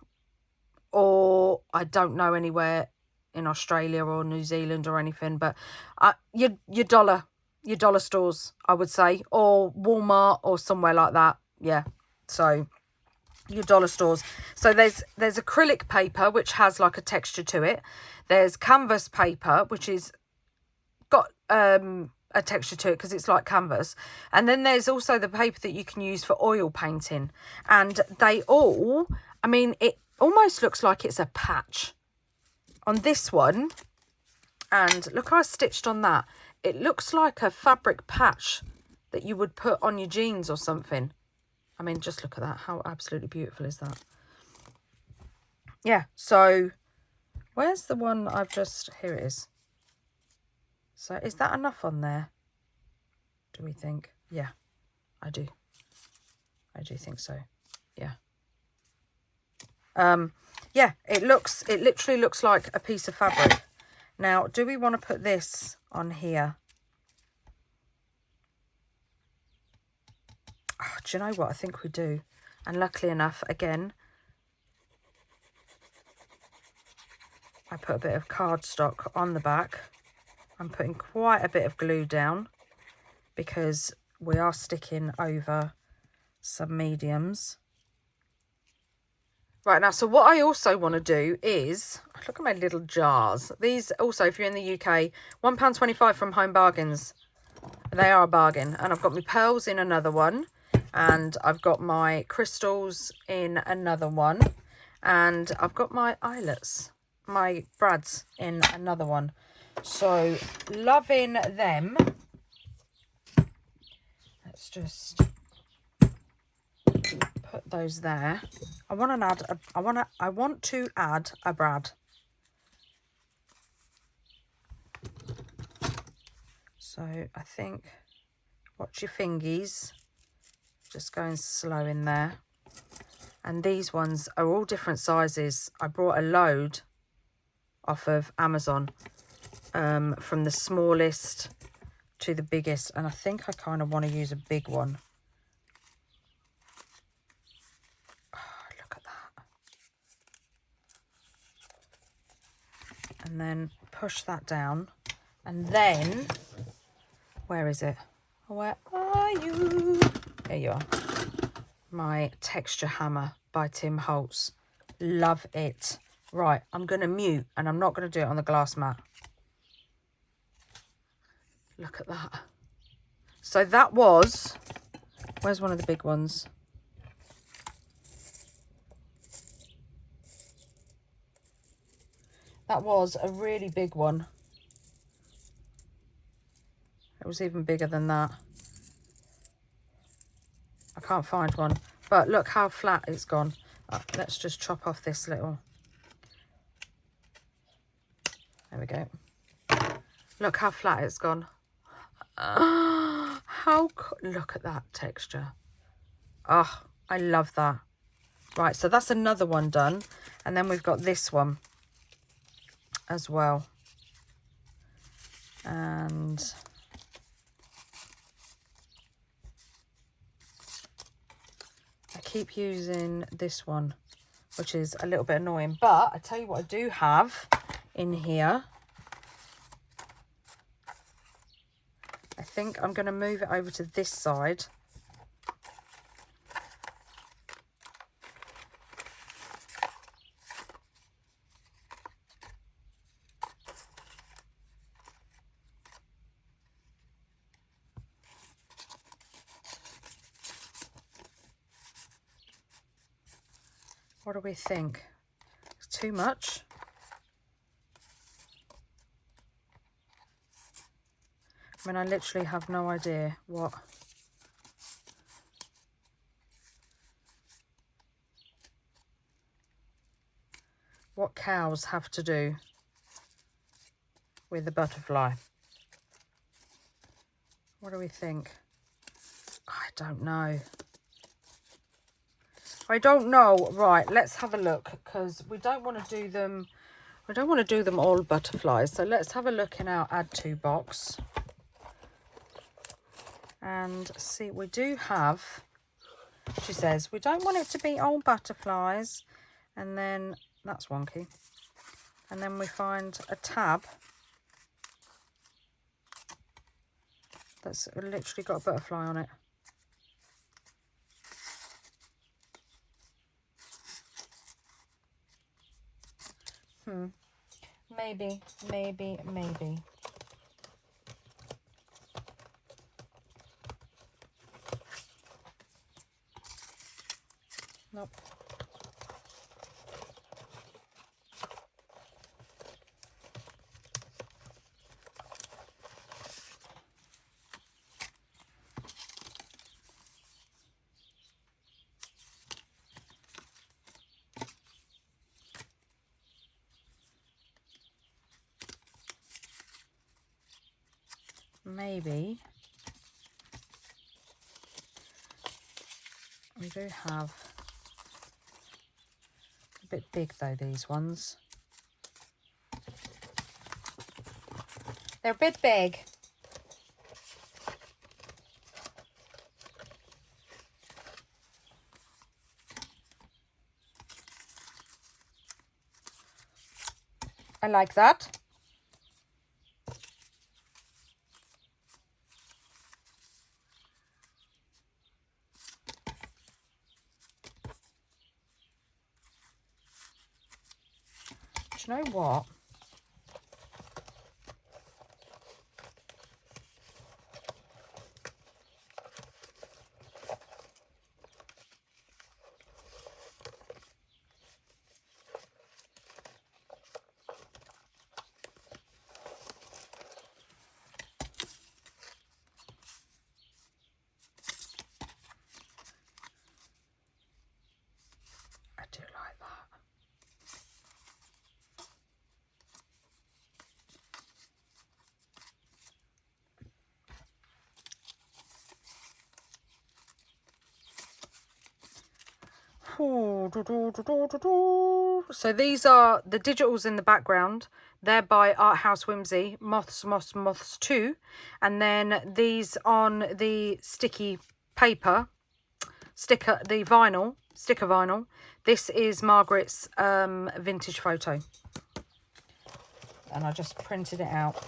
or I don't know anywhere in Australia or New Zealand or anything, but your dollar stores, I would say, or Walmart or somewhere like that. Yeah, so your dollar stores. So there's acrylic paper, which has like a texture to it. There's canvas paper, which is got a texture to it because it's like canvas. And then there's also the paper that you can use for oil painting. And they all, I mean, it almost looks like it's a patch on this one. And look how I stitched on that. It looks like a fabric patch that you would put on your jeans or something. I mean, just look at that. How absolutely beautiful is that? Yeah, so where's the one I've just... Here it is. So is that enough on there? Do we think? Yeah, I do. I do think so. Yeah. Yeah, it literally looks like a piece of fabric. Now, do we want to put this on here? Oh, do you know what? I think we do. And luckily enough, again, I put a bit of cardstock on the back. I'm putting quite a bit of glue down because we are sticking over some mediums. Right, now, so what I also want to do is, look at my little jars. These also, if you're in the UK, £1.25 from Home Bargains. They are a bargain. And I've got my pearls in another one. And I've got my crystals in another one. And I've got my eyelets, my brads in another one. So, loving them. Let's just put those there. I want to add a brad. So I think, watch your fingies, just going slow in there. And these ones are all different sizes. I brought a load off of Amazon, from the smallest to the biggest, and I think I kind of want to use a big one. And then push that down, and then where is it? Where are you? There you are. My texture hammer by Tim Holtz. Love it. Right, I'm going to mute, and I'm not going to do it on the glass mat. Look at that. So that was, where's one of the big ones? That was a really big one. It was even bigger than that. I can't find one. But look how flat it's gone. Let's just chop off this little. There we go. Look how flat it's gone. Look at that texture. Oh, I love that. Right, so that's another one done. And then we've got this one as well. And I keep using this one, which is a little bit annoying, but I tell you what I do have in here. I think I'm going to move it over to this side. What do we think? It's too much? I mean, I literally have no idea what. cows have to do with the butterfly? What do we think? I don't know. I don't know. Right, let's have a look, because we don't want to do them. We don't want to do them all butterflies. So let's have a look in our add to box and see. We do have, she says, we don't want it to be all butterflies. And then that's wonky. And then we find a tab that's literally got a butterfly on it. Maybe. Nope. Maybe we do have a bit big though, these ones. They're a bit big. I like that. Do you know what? I do like that. So these are the digitals in the background. They're by Art House Whimsy, Moths 2. And then these on the sticky paper, sticker vinyl. This is Margreth's vintage photo. And I just printed it out.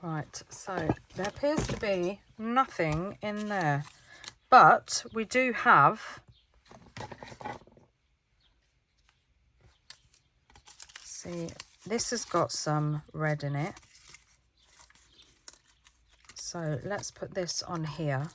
Right, so there appears to be nothing in there, but we do have, see, this has got some red in it. So let's put this on here.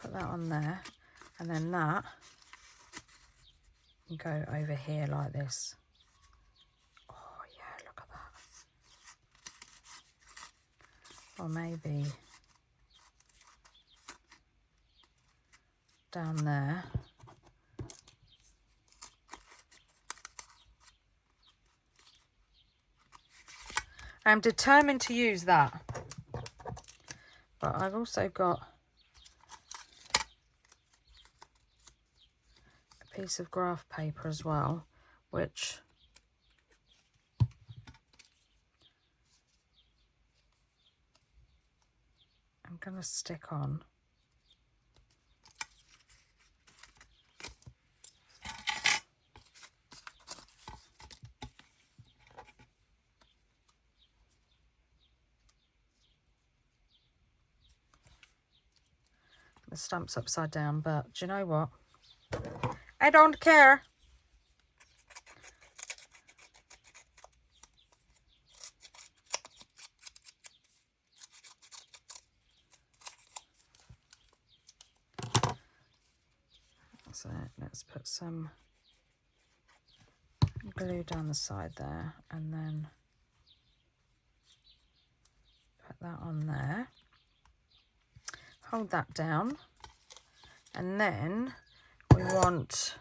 Put that on there, and then that can go over here like this. Oh yeah, look at that. Or maybe down there. I'm determined to use that, but I've also got a piece of graph paper as well, which I'm going to stick on. The stamp's upside down, but do you know what? I don't care. So let's put some glue down the side there, and then put that on there. Hold that down, and then we want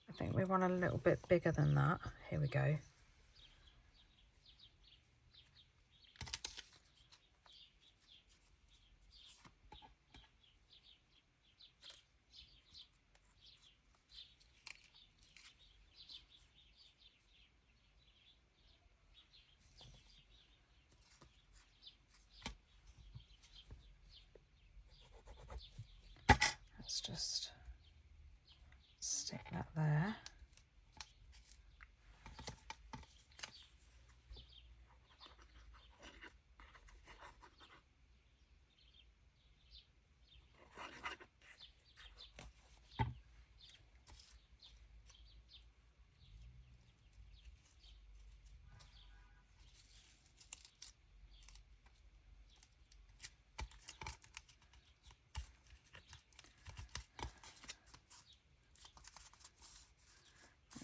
I think we want a little bit bigger than that. Here we go. Let's just stick that there.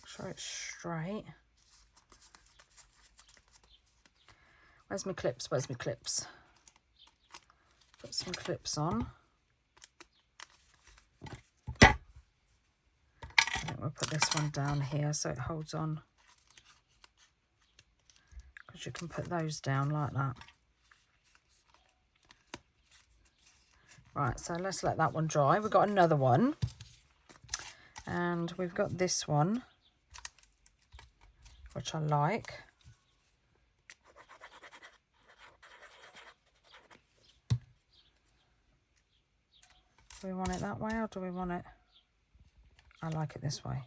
Sure it's straight. Where's my clips? Where's my clips? Put some clips on. I think we'll put this one down here so it holds on, because you can put those down like that. Right, so let's let that one dry. We've got another one, and we've got this one, which I like. Do we want it that way, or do we want it? I like it this way.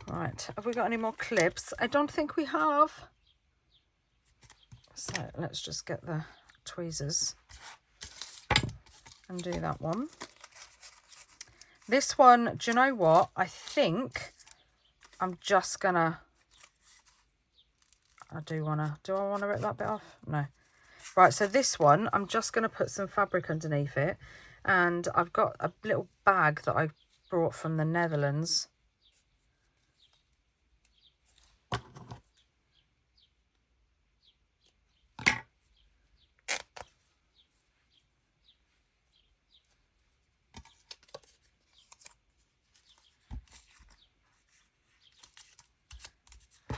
Right, have we got any more clips? I don't think we have. So let's just get the tweezers and do that one. This one, do you know what? I think I'm just gonna, do I want to rip that bit off? No. Right, so this one, I'm just going to put some fabric underneath it. And I've got a little bag that I brought from the Netherlands.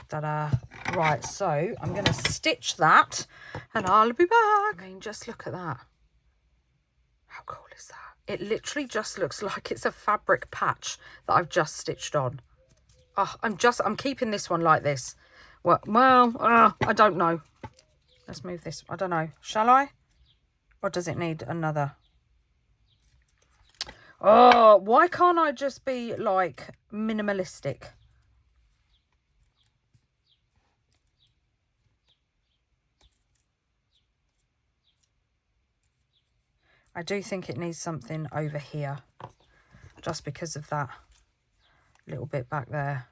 Ta-da. Right, so I'm going to stitch that and I'll be back. I mean, just look at that. How cool is that? It literally just looks like it's a fabric patch that I've just stitched on. Oh, I'm keeping this one like this. Well, I don't know. Let's move this. I don't know. Shall I? Or does it need another? Oh, why can't I just be like minimalistic? I do think it needs something over here, just because of that little bit back there.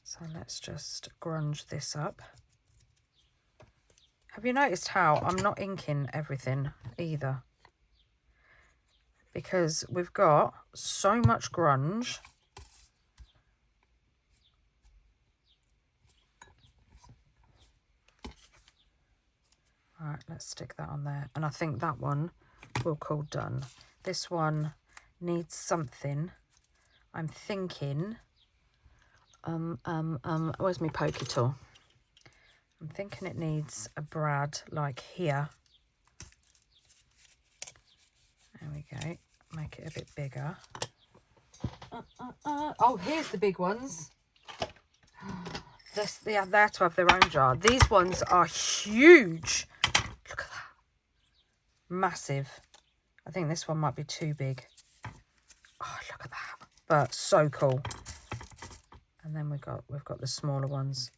So let's just grunge this up. Have you noticed how I'm not inking everything either? Because we've got so much grunge. All right, let's stick that on there. And I think that one we'll call done. This one needs something. I'm thinking, where's my pokey tool? I'm thinking it needs a brad like here. There we go. Make it a bit bigger. Oh, here's the big ones. They are there to have their own jar. These ones are huge. Look at that. Massive. I think this one might be too big. Oh, look at that. But so cool. And then we've got the smaller ones.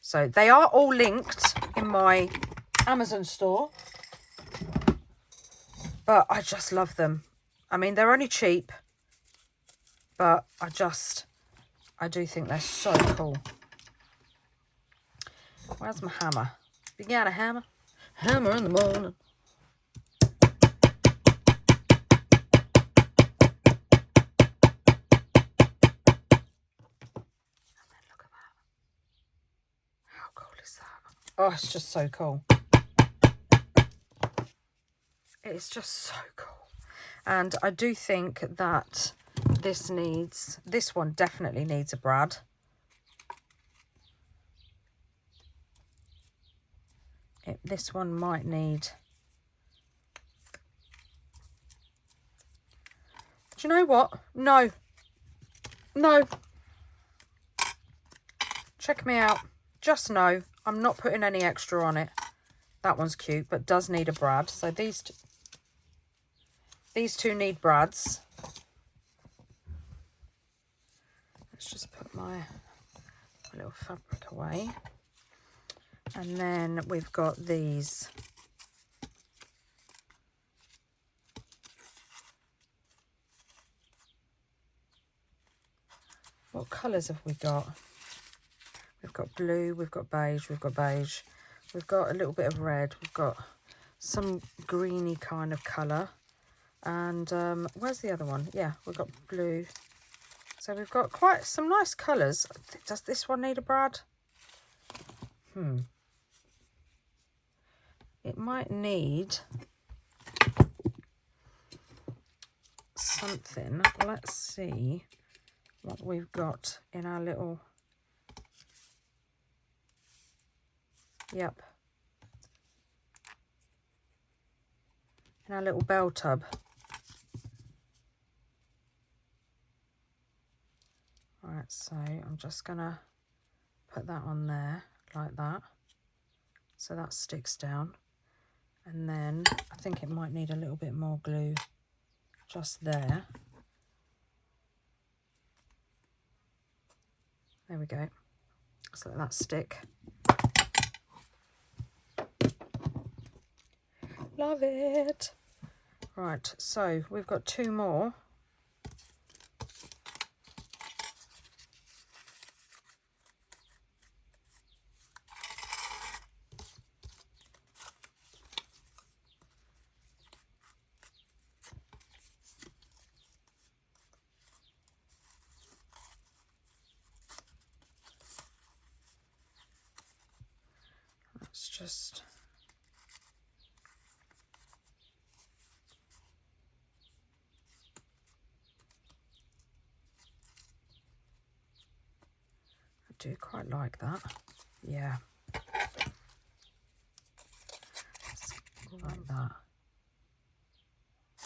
So they are all linked in my Amazon store. But I just love them. I mean, they're only cheap, but I do think they're so cool. Where's my hammer? You got a hammer? Hammer in the morning. Oh, it's just so cool. It's just so cool. And I do think that this one definitely needs a brad. This one might need... Do you know what? No. No. Check me out. Just no. I'm not putting any extra on it. That one's cute, but does need a brad. So these two need brads. Let's just put my little fabric away. And then we've got these. What colours have we got? We've got blue, we've got beige, we've got beige. We've got a little bit of red. We've got some greeny kind of colour. And where's the other one? Yeah, we've got blue. So we've got quite some nice colours. Does this one need a brad? It might need something. Let's see what we've got in our little... Yep. In our little bell tub. Right, so I'm just gonna put that on there like that. So that sticks down. And then I think it might need a little bit more glue just there. There we go. Just let that stick. Love it. Right, so we've got two more. Let's just... I do quite like that. Yeah. Like that.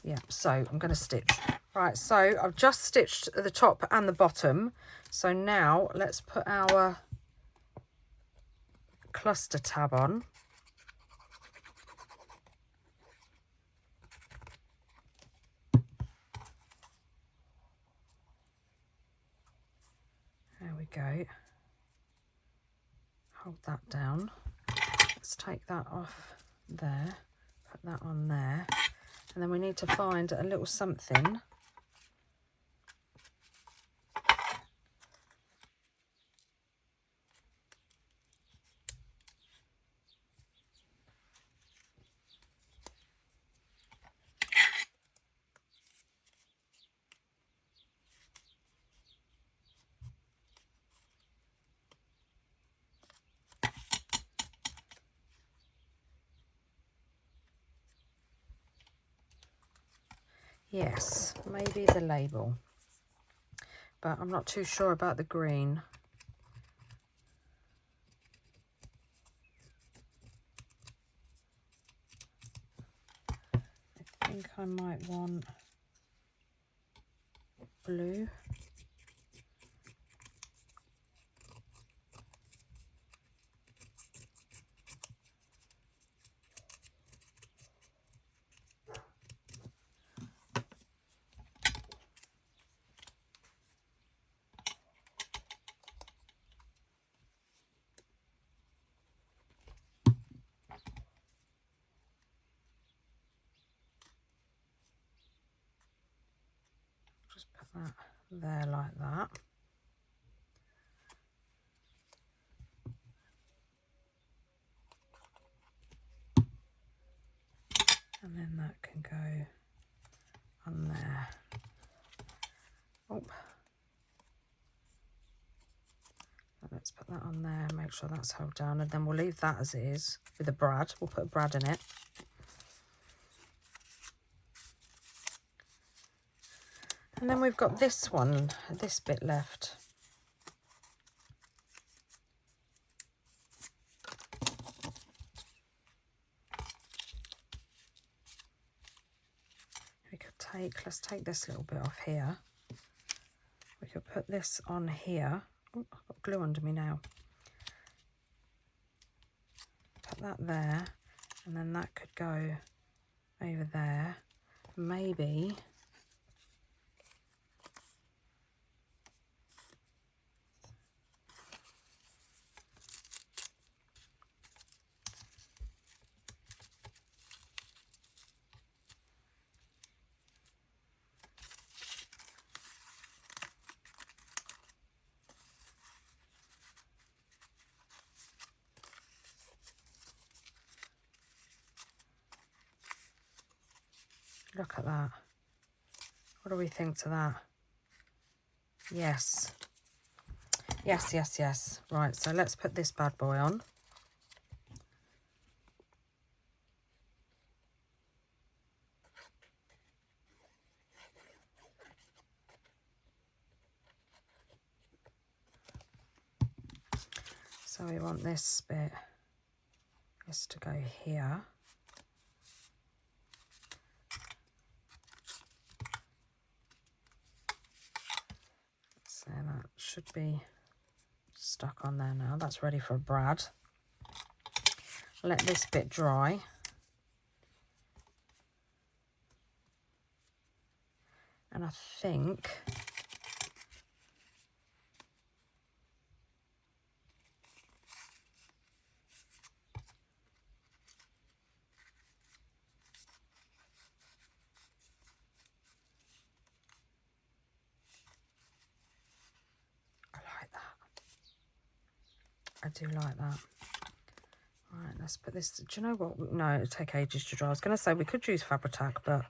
Yeah, so I'm going to stitch. Right, so I've just stitched the top and the bottom. So now let's put our cluster tab on. There we go. Hold that down. Let's take that off there, put that on there, and then we need to find a little something. Yes, maybe the label, but I'm not too sure about the green. I think I might want blue. that there like that. And then that can go on there. Oh. Let's put that on there, make sure that's held down, and then we'll leave that as it is with a brad. We'll put a brad in it. And then we've got this one, this bit left. We could let's take this little bit off here. We could put this on here. Oh, I've got glue under me now. Put that there, and then that could go over there. Maybe look at that. What do we think to that? Yes. Yes, yes, yes. Right, so let's put this bad boy on. So we want this bit, this to go here. So that should be stuck on there now. That's ready for a brad. Let this bit dry. And I think I do like that. Right, let's put this. Do you know what? No, it'll take ages to dry. I was going to say we could use Fabri-Tac, but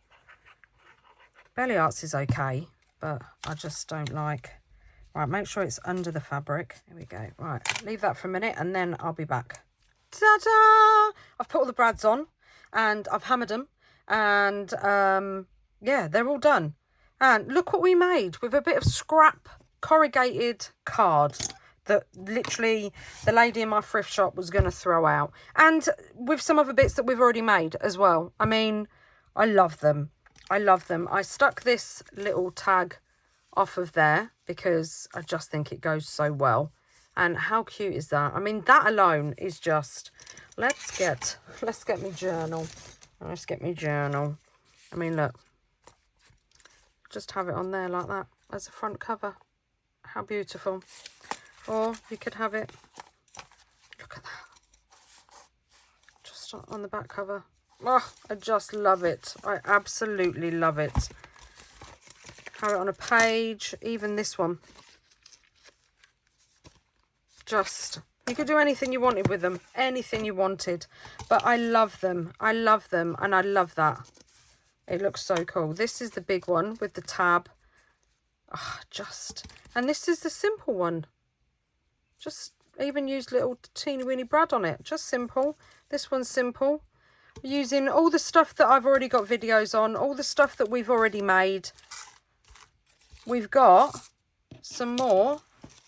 Belly Arts is okay, but I just don't like. Right, make sure it's under the fabric. Here we go. Right, leave that for a minute and then I'll be back. Ta-da! I've put all the brads on and I've hammered them, and yeah, they're all done. And look what we made with a bit of scrap corrugated card that literally the lady in my thrift shop was going to throw out. And with some other bits that we've already made as well. I mean, I love them. I love them. I stuck this little tag off of there because I just think it goes so well. And how cute is that? I mean, that alone is just... Let's get me journal. Let's get me journal. I mean, look. Just have it on there like that as a front cover. How beautiful. Or you could have it, look at that, just on the back cover. Oh, I just love it. I absolutely love it. Have it on a page, even this one. Just, you could do anything you wanted with them, anything you wanted. But I love them, and I love that. It looks so cool. This is the big one with the tab. Oh, and this is the simple one. Just even used little teeny weeny brad on it. Just simple. This one's simple. Using all the stuff that I've already got videos on. All the stuff that we've already made. We've got some more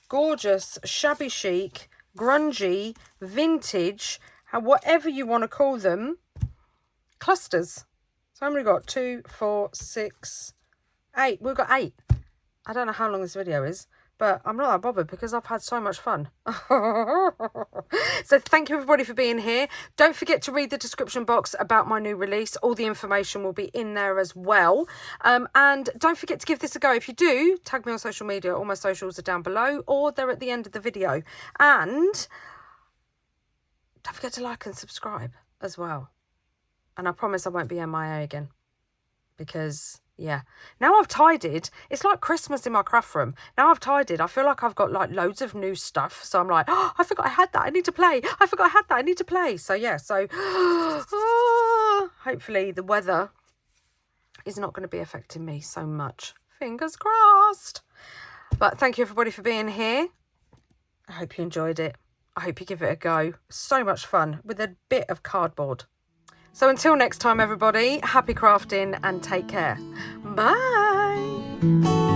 gorgeous, shabby chic, grungy, vintage, whatever you want to call them, clusters. So I've only got 2, 4, 6, 8. We've got 8. I don't know how long this video is, but I'm not that bothered because I've had so much fun. So thank you everybody for being here. Don't forget to read the description box about my new release. All the information will be in there as well. And don't forget to give this a go. If you do, tag me on social media. All my socials are down below or they're at the end of the video. And don't forget to like and subscribe as well. And I promise I won't be MIA again because Yeah. Now I've tidied. It's like Christmas in my craft room. Now I've tidied. I feel like I've got like loads of new stuff. So I'm like, oh, I forgot I had that. I need to play. I forgot I had that. I need to play. So yeah. So hopefully the weather is not going to be affecting me so much. Fingers crossed. But thank you everybody for being here. I hope you enjoyed it. I hope you give it a go. So much fun with a bit of cardboard. So until next time, everybody, happy crafting and take care. Bye.